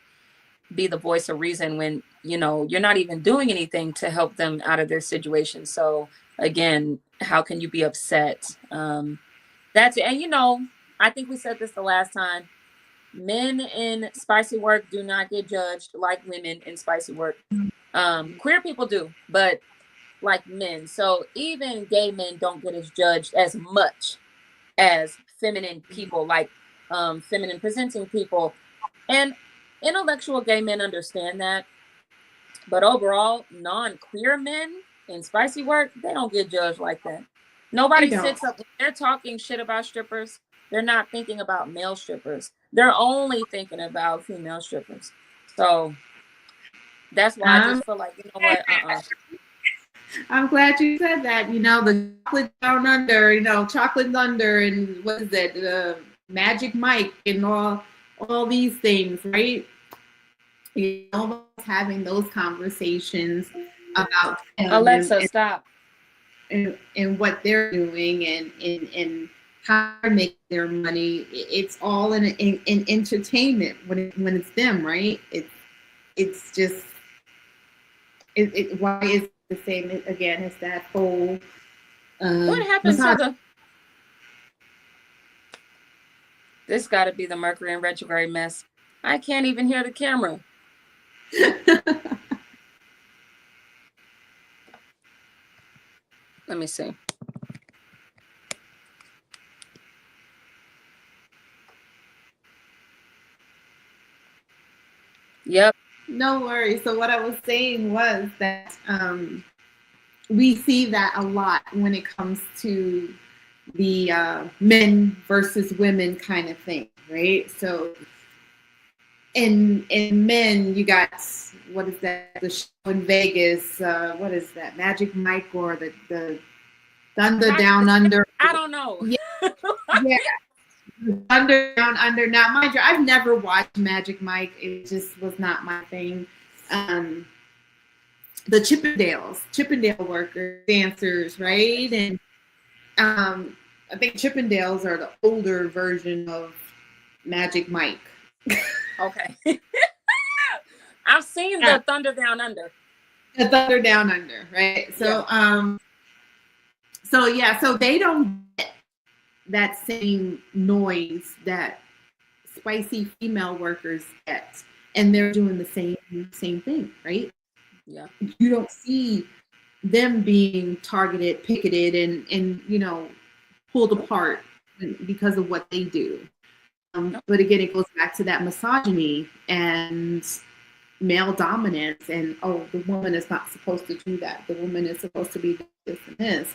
be the voice of reason when, you know, you're not even doing anything to help them out of their situation. So again, how can you be upset? That's it. And you know, I think we said this the last time. Men in spicy work do not get judged like women in spicy work. Queer people do, but like men. So even gay men don't get as judged as much as feminine people, like feminine presenting people. And intellectual gay men understand that. But overall, non-queer men in spicy work, they don't get judged like that. Nobody sits up, they're talking shit about strippers. They're not thinking about male strippers. They're only thinking about female strippers. So that's why I just feel like, you know what, I'm glad you said that. You know, the chocolate down under, you know, chocolate thunder, and what is it, Magic Mike, and all these things, right? You know, having those conversations about Alexa, stop. And what they're doing, and how they make their money. It's all in entertainment when it's them, right? It's just why is it the same again? It's that whole what happened to the this got to be the Mercury in retrograde mess. I can't even hear the camera. Let me see. Yep. No worries. So what I was saying was that we see that a lot when it comes to the men versus women kind of thing, right? So in men, you got, what is that, the show in Vegas, what is that, Magic Mike, or the Thunder Down Under? I don't know. Yeah. Thunder Down Under. Now, mind you, I've never watched Magic Mike. It just was not my thing. The Chippendale workers, dancers, right? And I think Chippendales are the older version of Magic Mike. Okay. I've seen the Thunder Down Under. The Thunder Down Under, right? So, so they don't get that same noise that spicy female workers get, and they're doing the same thing, right? Yeah. You don't see them being targeted, picketed, and you know, pulled apart because of what they do. But again, it goes back to that misogyny and male dominance, and the woman is not supposed to do that. The woman is supposed to be this and this.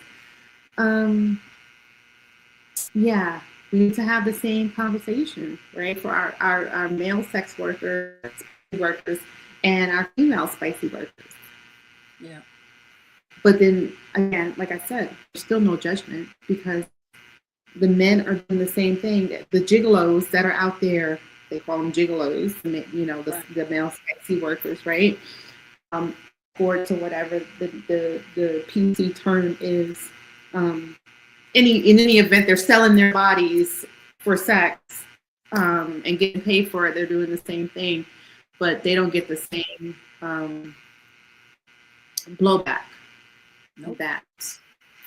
Yeah, we need to have the same conversation, right? For our male sex workers and our female spicy workers. Yeah. But then again, like I said, there's still no judgment, because the men are doing the same thing. The gigolos that are out there, they call them gigolos, you know, the male spicy workers, right? Or to whatever the PC term is. In any event, they're selling their bodies for sex and getting paid for it. They're doing the same thing, but they don't get the same blowback that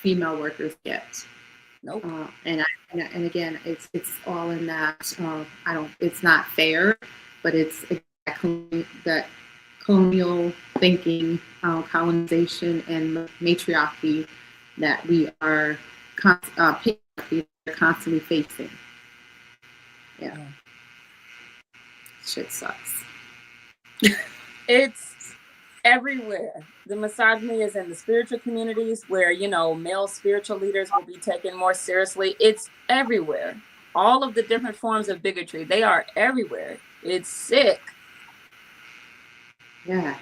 female workers get. Nope. And again, it's all in that. It's not fair, but it's that colonial thinking, colonization, and matriarchy that we are constantly facing. Yeah. Shit sucks. It's everywhere. The misogyny is in the spiritual communities where, you know, male spiritual leaders will be taken more seriously. It's everywhere. All of the different forms of bigotry, they are everywhere. It's sick. Yeah.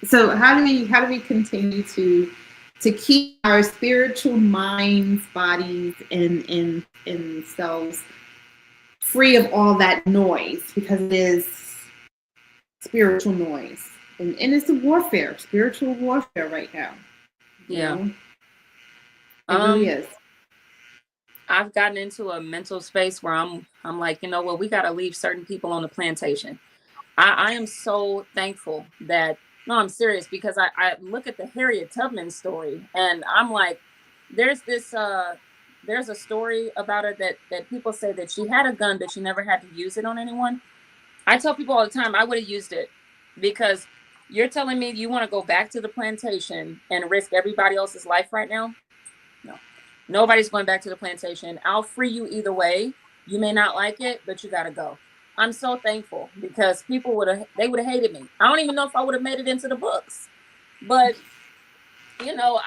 So how do we continue to keep our spiritual minds, bodies, and selves free of all that noise, because it is spiritual noise. And it's a warfare, spiritual warfare right now. Yeah. Know? It really is. I've gotten into a mental space where I'm like, you know what, we got to leave certain people on the plantation. I am so thankful that, no, I'm serious, because I look at the Harriet Tubman story and I'm like, there's a story about her that people say that she had a gun, but she never had to use it on anyone. I tell people all the time, I would have used it, because you're telling me you want to go back to the plantation and risk everybody else's life right now? No, nobody's going back to the plantation. I'll free you either way. You may not like it, but you got to go. I'm so thankful, because people would have hated me. I don't even know if I would have made it into the books, but you know,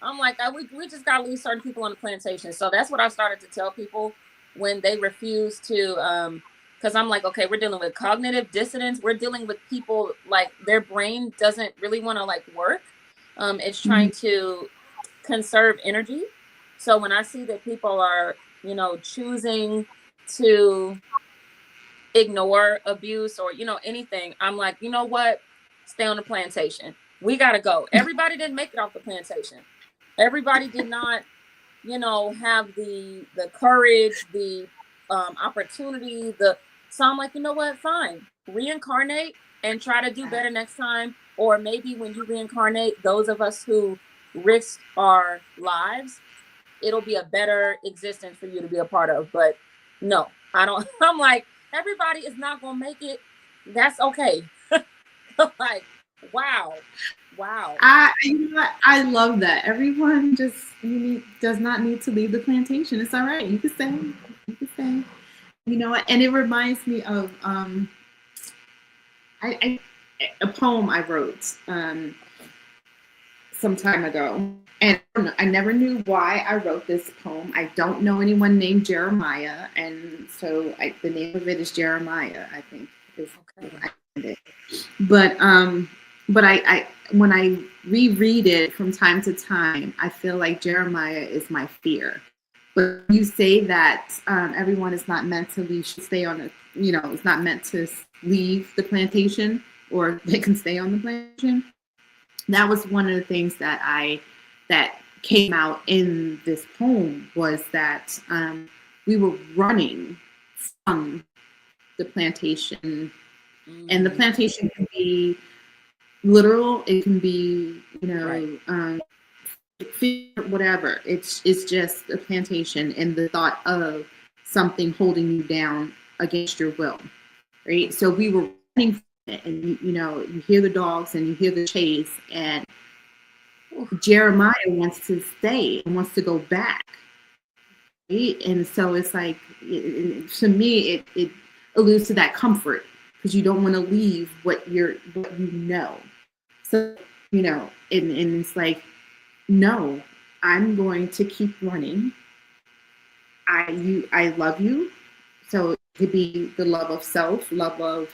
I'm like, we just got to leave certain people on the plantation. So that's what I started to tell people when they refuse to, because I'm like, okay, we're dealing with cognitive dissonance. We're dealing with people like their brain doesn't really want to like work. It's trying to conserve energy. So when I see that people are, you know, choosing to ignore abuse or, you know, anything, I'm like, you know what? Stay on the plantation. We got to go. Everybody didn't make it off the plantation. Everybody did not, you know, have the courage, the opportunity, so I'm like, you know what? Fine. Reincarnate and try to do better next time. Or maybe when you reincarnate, those of us who risk our lives, it'll be a better existence for you to be a part of. But no, I don't. I'm like, everybody is not going to make it. That's okay. Like, wow. You know what? I love that. Everyone just does not need to leave the plantation. It's all right. You can stay. You can stay. You know what? And it reminds me of a poem I wrote some time ago. And I never knew why I wrote this poem. I don't know anyone named Jeremiah. And so the name of it is Jeremiah, I think. Is okay. But I when I reread it from time to time, I feel like Jeremiah is my fear. But you say that everyone is not meant to leave, should stay on the, you know, it's not meant to leave the plantation, or they can stay on the plantation. That was one of the things that came out in this poem, was that we were running from the plantation. And the plantation can be literal, it can be, you know, right. Whatever. It's just a plantation, and the thought of something holding you down against your will, right? So we were running from it, and you know, you hear the dogs and you hear the chase, and Jeremiah wants to stay and wants to go back, right? And so it's like, to me, it alludes to that comfort, because you don't want to leave what you know. So, you know, and it's like, no, I'm going to keep running. I love you. So it could be the love of self, love of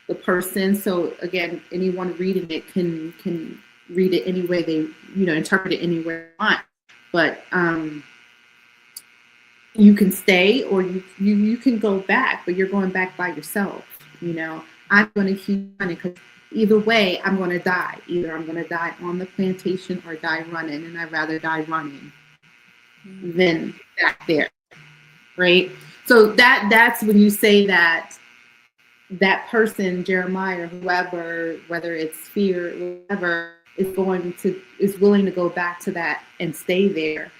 the person. So again, anyone reading it can read it any way they, you know, interpret it any way they want. But you can stay, or you can go back, but you're going back by yourself. You know, I'm going to keep running, because either way, I'm going to die. Either I'm going to die on the plantation or die running, and I'd rather die running than back there, right? So that's when you say that person, Jeremiah, or whoever, whether it's fear, whatever, is willing to go back to that and stay there.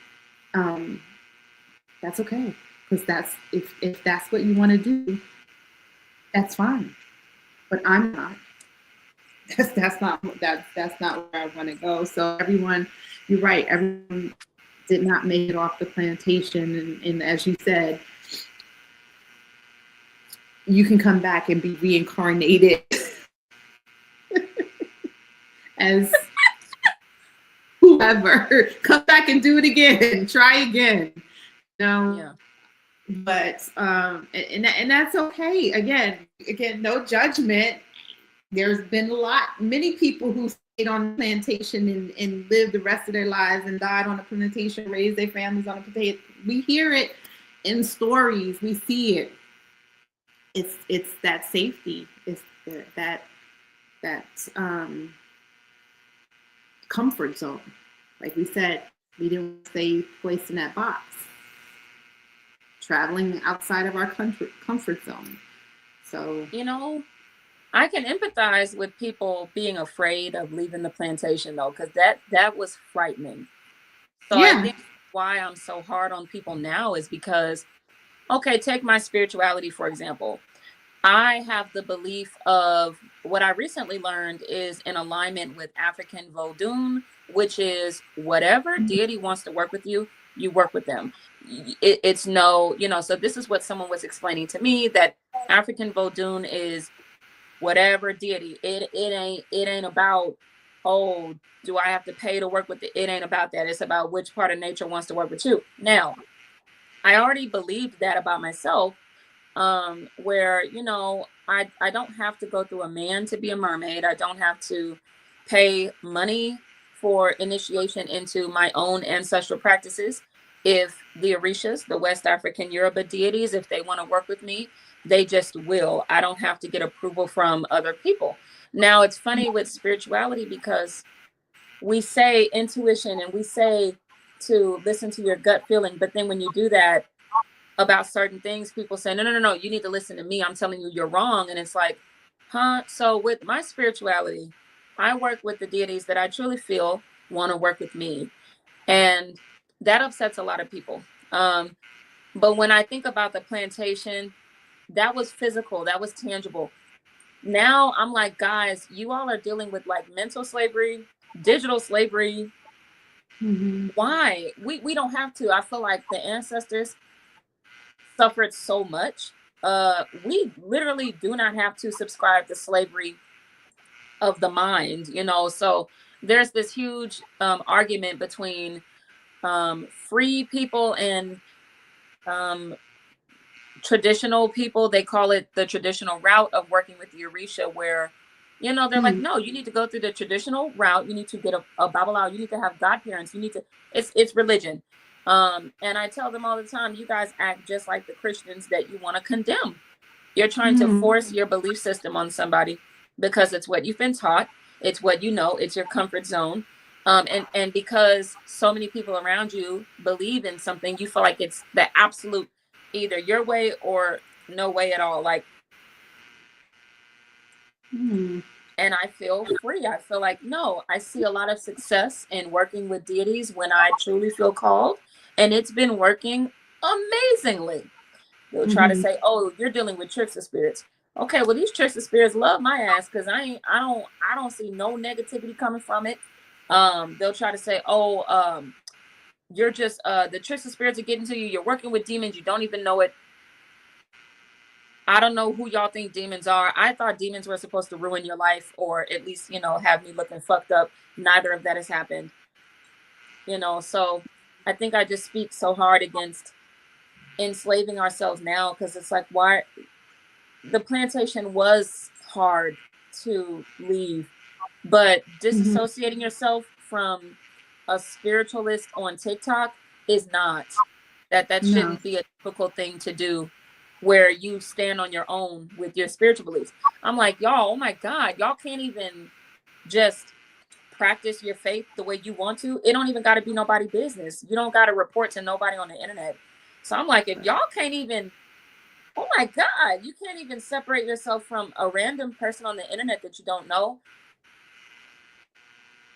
That's okay, because that's if that's what you want to do, that's fine. But I'm not. That's not where I want to go. So everyone, you're right. Everyone did not make it off the plantation, and as you said, you can come back and be reincarnated as whoever. Come back and do it again. Try again. You know? Yeah. But and that's okay. Again, no judgment. There's been many people who stayed on the plantation and lived the rest of their lives and died on a plantation, raised their families on a plantation. We hear it in stories, we see it. It's that safety. It's that comfort zone. Like we said, we didn't stay placed in that box. Traveling outside of our comfort zone. So I can empathize with people being afraid of leaving the plantation though, because that was frightening. So I think why I'm so hard on people now is because, okay, take my spirituality, for example. I have the belief of what I recently learned is in alignment with African Vodun, which is whatever deity wants to work with you, you work with them. It's no, so this is what someone was explaining to me, that African Vodun is whatever deity. It ain't about, oh, do I have to pay to work with it? It ain't about that. It's about which part of nature wants to work with you. Now, I already believed that about myself, where I don't have to go through a man to be a mermaid. I don't have to pay money for initiation into my own ancestral practices. If the Orishas, the West African Yoruba deities, if they want to work with me, they just will. I don't have to get approval from other people. Now, it's funny with spirituality because we say intuition and we say to listen to your gut feeling, but then when you do that about certain things, people say, no, you need to listen to me. I'm telling you, you're wrong. And it's like, huh? So with my spirituality, I work with the deities that I truly feel want to work with me. And that upsets a lot of people. But when I think about the plantation, that was physical, that was tangible. Now I'm like, guys, you all are dealing with like mental slavery, digital slavery. Mm-hmm. Why? We don't have to. I feel like the ancestors suffered so much. We literally do not have to subscribe to slavery of the mind, so there's this huge argument between free people and traditional people. They call it the traditional route of working with the Orisha, where they're like, no, you need to go through the traditional route. You need to get a babalawo. You need to have godparents. You need to, it's religion. And I tell them all the time, you guys act just like the Christians that you want to condemn. You're trying to force your belief system on somebody because it's what you've been taught. It's what it's your comfort zone. And because so many people around you believe in something, you feel like it's the absolute, either your way or no way at all. Like, and I feel free. I feel like, no, I see a lot of success in working with deities when I truly feel called, and it's been working amazingly. They'll try to say, oh, you're dealing with trickster spirits. Okay, well, these trickster spirits love my ass because I don't see no negativity coming from it. They'll try to say, oh, you're just the trickster spirits are getting to you. You're working with demons. You don't even know it. I don't know who y'all think demons are. I thought demons were supposed to ruin your life, or at least, have me looking fucked up. Neither of that has happened. So I think I just speak so hard against enslaving ourselves now, because it's like, why the plantation was hard to leave, but disassociating yourself from a spiritualist on TikTok is not. That shouldn't be a difficult thing to do, where you stand on your own with your spiritual beliefs. I'm like, y'all, oh my God, y'all can't even just practice your faith the way you want to. It don't even got to be nobody's business. You don't got to report to nobody on the internet. So I'm like, if y'all can't even, oh my God, you can't even separate yourself from a random person on the internet that you don't know.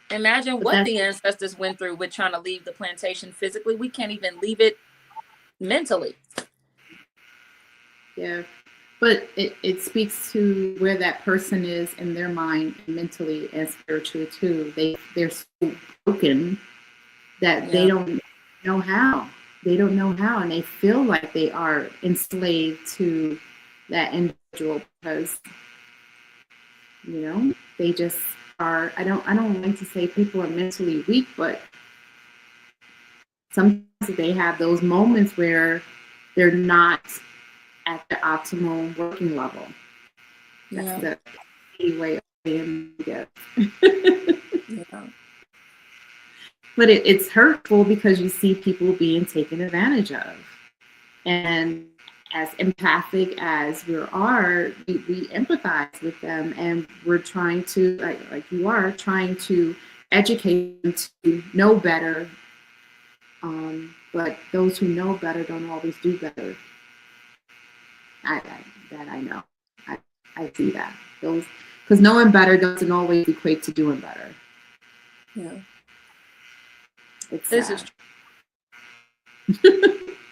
Imagine what the ancestors went through with trying to leave the plantation physically. We can't even leave it mentally. Yeah, but it speaks to where that person is in their mind, mentally and spiritually too. They're so broken that they don't know how. They don't know how, and they feel like they are enslaved to that individual because they just are. I don't like to say people are mentally weak, but sometimes they have those moments where they're not at the optimal working level. That's the easy way of saying it. But it's hurtful because you see people being taken advantage of. And as empathic as we are, we empathize with them, and we're trying to, like you are, trying to educate them to know better. But those who know better don't always do better. I know. I, I see that. Those, because knowing better doesn't always equate to doing better. Yeah. It's this sad. is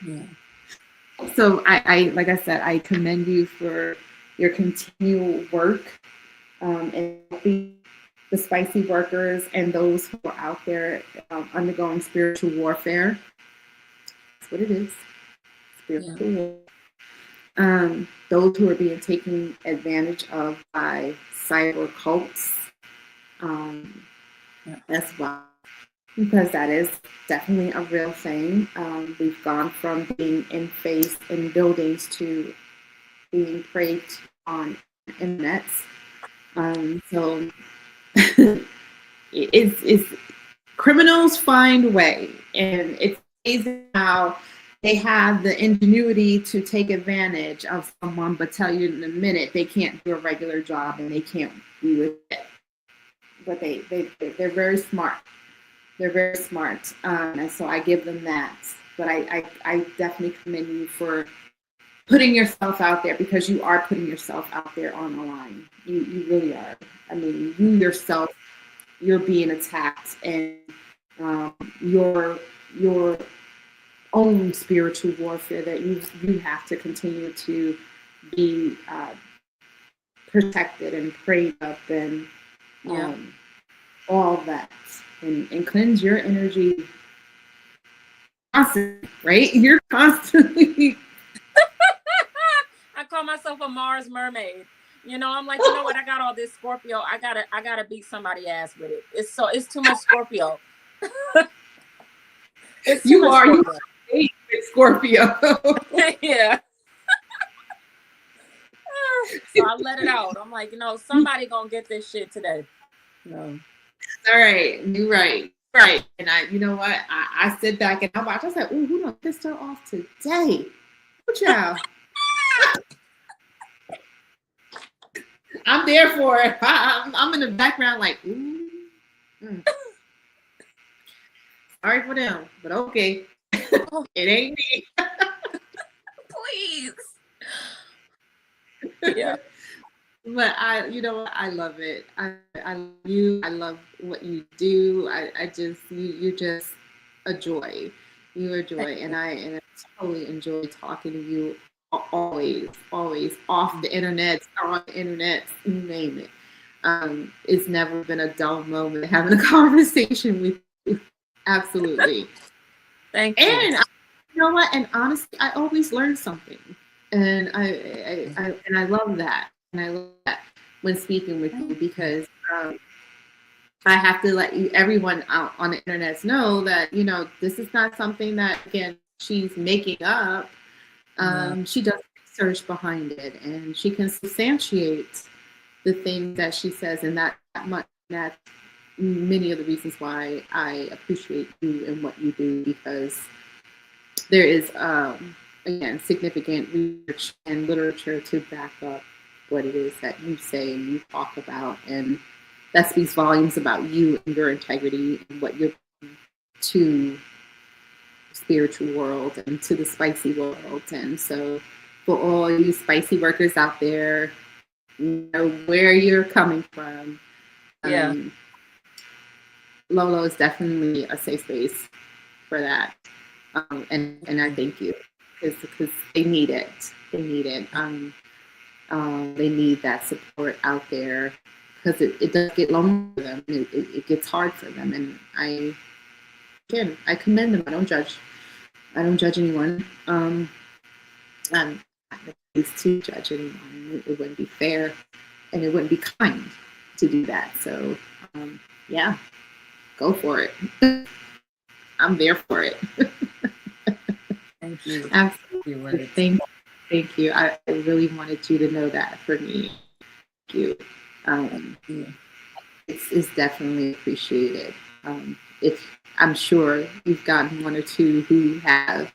yeah. So I like I said, I commend you for your continual work and helping the spicy workers and those who are out there undergoing spiritual warfare. That's what it is. Spiritual warfare. Those who are being taken advantage of by cyber cults as well, because that is definitely a real thing. We've gone from being in face in buildings to being preyed on internets. So it's criminals find a way, and it's amazing how they have the ingenuity to take advantage of someone, but tell you in a minute they can't do a regular job and they can't be with it. But they're very smart. They're very smart, and so I give them that. But I definitely commend you for putting yourself out there, because you are putting yourself out there on the line. You really are. I mean, you yourself, you're being attacked, and your own spiritual warfare that you have to continue to be protected and prayed up, and all of that, and cleanse your energy constantly, right? You're constantly. I call myself a Mars mermaid. You know, I'm like, you know what? I got all this Scorpio. I gotta beat somebody's ass with it. It's too much Scorpio. You are Scorpio. Yeah. So I let it out. I'm like, you know, somebody gonna get this shit today. No. All right, you're right. Right. And you know what? I sit back and I watch. I said, "Ooh, who done pissed her off today?" Good child. I'm there for it. I'm in the background like, ooh. Sorry for them, but okay. It ain't me. Please. Yeah. But you know what? I love it. I love you. I love what you do. I just, you're just a joy. You're a joy, and I totally enjoy talking to you. Always off the internet, on the internet, you name it. It's never been a dull moment having a conversation with you. Absolutely. Thank you. And you know what? And honestly, I always learn something, and I love that. And I love that when speaking with you, because I have to let everyone out on the internet know that, you know, this is not something that, again, she's making up. She does research behind it, and she can substantiate the things that she says, and that's many of the reasons why I appreciate you and what you do, because there is again significant research and literature to back up what it is that you say and you talk about, and that speaks volumes about you and your integrity and what you're to the spiritual world and to the spicy world. And so for all you spicy workers out there, you know where you're coming from. Lolo is definitely a safe space for that. And I thank you, because they need it. They need it. They need that support out there, because it does get lonely for them. It gets hard for them. And I commend them. I don't judge. I don't judge anyone. I'm not pleased to judge anyone. It wouldn't be fair, and it wouldn't be kind to do that. So, yeah, go for it. I'm there for it. Thank you. Absolutely. Thank you. I really wanted you to know that for me. Thank you. It's definitely appreciated. I'm sure you've gotten one or two who have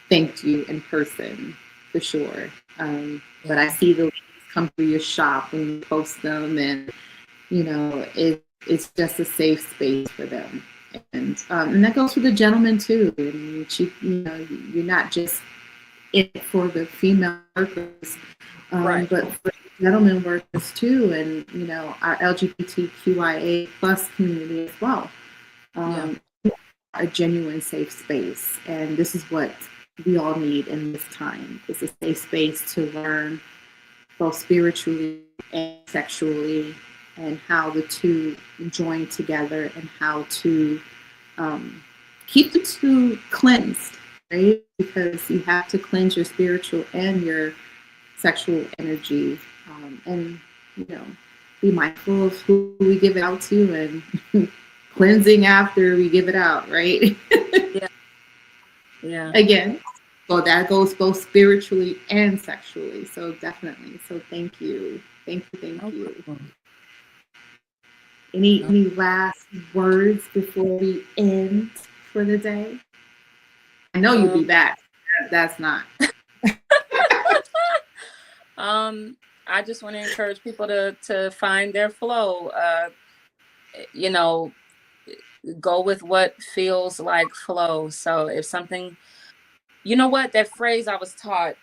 thanked you in person for sure. But I see the ladies come through your shop when you post them, and it's just a safe space for them. And that goes for the gentlemen too. I mean, you're not just in it for the female workers, Right. but for the gentlemen workers too, and our LGBTQIA plus community as well. Yeah. A genuine safe space, and this is what we all need in this time. It's a safe space to learn both spiritually and sexually, and how the two join together, and how to keep the two cleansed, right? Because you have to cleanse your spiritual and your sexual energy, and be mindful of who we give it out to, and cleansing after we give it out, right? Yeah. Again, so that goes both spiritually and sexually. So definitely. So thank you. Thank you. Any last words before we end for the day? I know you'll be back. That's not. I just want to encourage people to find their flow. Go with what feels like flow. So if something, that phrase I was taught,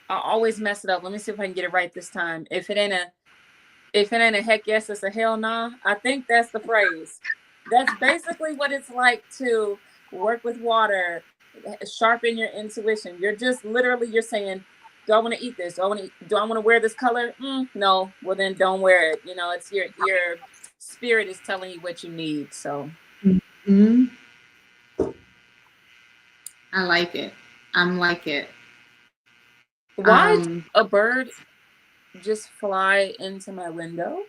I always mess it up. Let me see if I can get it right this time. If it ain't a heck yes, it's a hell nah. I think that's the phrase. That's basically what it's like to work with water, sharpen your intuition. You're just literally, you're saying, do I want to eat this? Do I want to wear this color? No. Well, then don't wear it. It's your spirit is telling you what you need. So. Mm-hmm. I like it. I'm like it. Why did a bird just fly into my window?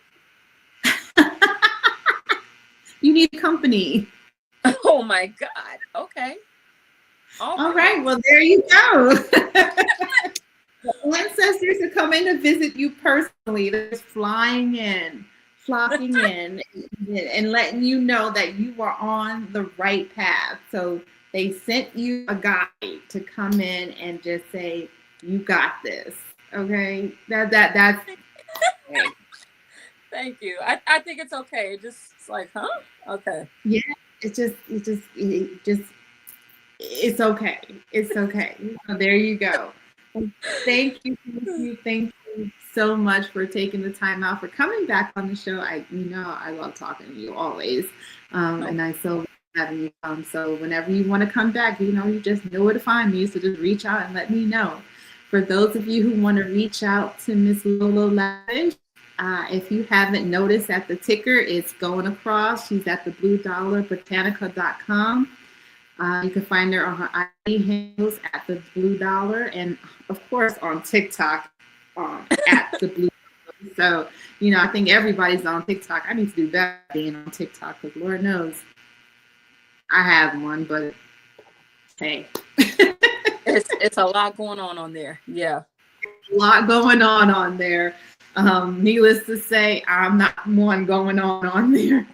You need company. Oh my God. Okay. All right. Well, there you go. The ancestors are coming to visit you personally. They're just flying in, flocking in, and letting you know that you are on the right path. So they sent you a guide to come in and just say, "You got this." Okay. That's. Okay. Thank you. I think it's okay. It's like, huh? Okay. Yeah. It's okay. It's okay. So there you go. Thank you so much for taking the time out, for coming back on the show. I love talking to you always, and I so love having you come. So whenever you want to come back, you just know where to find me. So just reach out and let me know. For those of you who want to reach out to Miss Lolo Lavish, if you haven't noticed that the ticker is going across, she's at the $blue botanica.com. You can find her on her ID handles at the $blue, and of course on TikTok at the $blue. So I think everybody's on TikTok. I need to do better being on TikTok, because Lord knows I have one, but hey, it's a lot going on there. Yeah, a lot going on there. Needless to say, I'm not one going on there.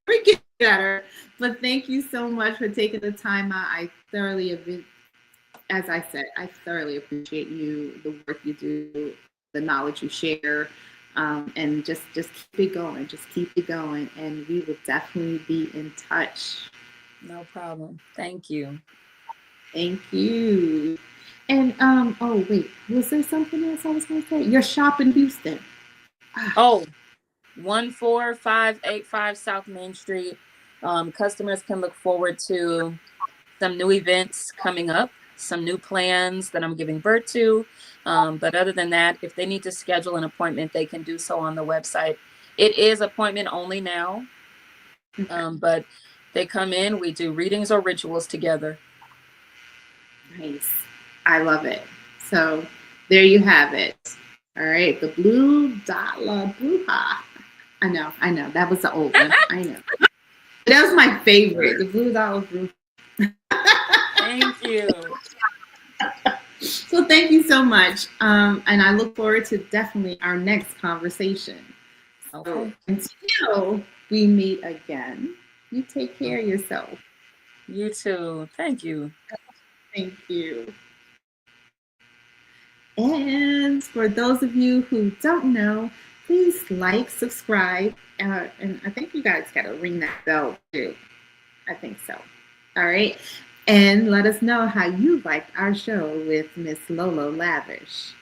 We get better. But thank you so much for taking the time out. As I said, I thoroughly appreciate you, the work you do, the knowledge you share, and just keep it going. Just keep it going, and we will definitely be in touch. No problem. Thank you. Thank you. And oh wait, was there something else I was going to say? Your shop in Houston. 14585 South Main Street. Customers can look forward to some new events coming up, some new plans that I'm giving birth to. But other than that, if they need to schedule an appointment, they can do so on the website. It is appointment only now, but they come in, we do readings or rituals together. Nice. I love it. So there you have it. All right. The $blue Bruja. I know. That was the old one. I know. That was my favorite. The $blue Bruja. Thank you. So thank you so much. And I look forward to definitely our next conversation. So until we meet again, you take care of yourself. You too. Thank you. Thank you. And for those of you who don't know, please like, subscribe, and I think you guys got to ring that bell too. I think so. All right. And let us know how you liked our show with Miss Lolo Lavish.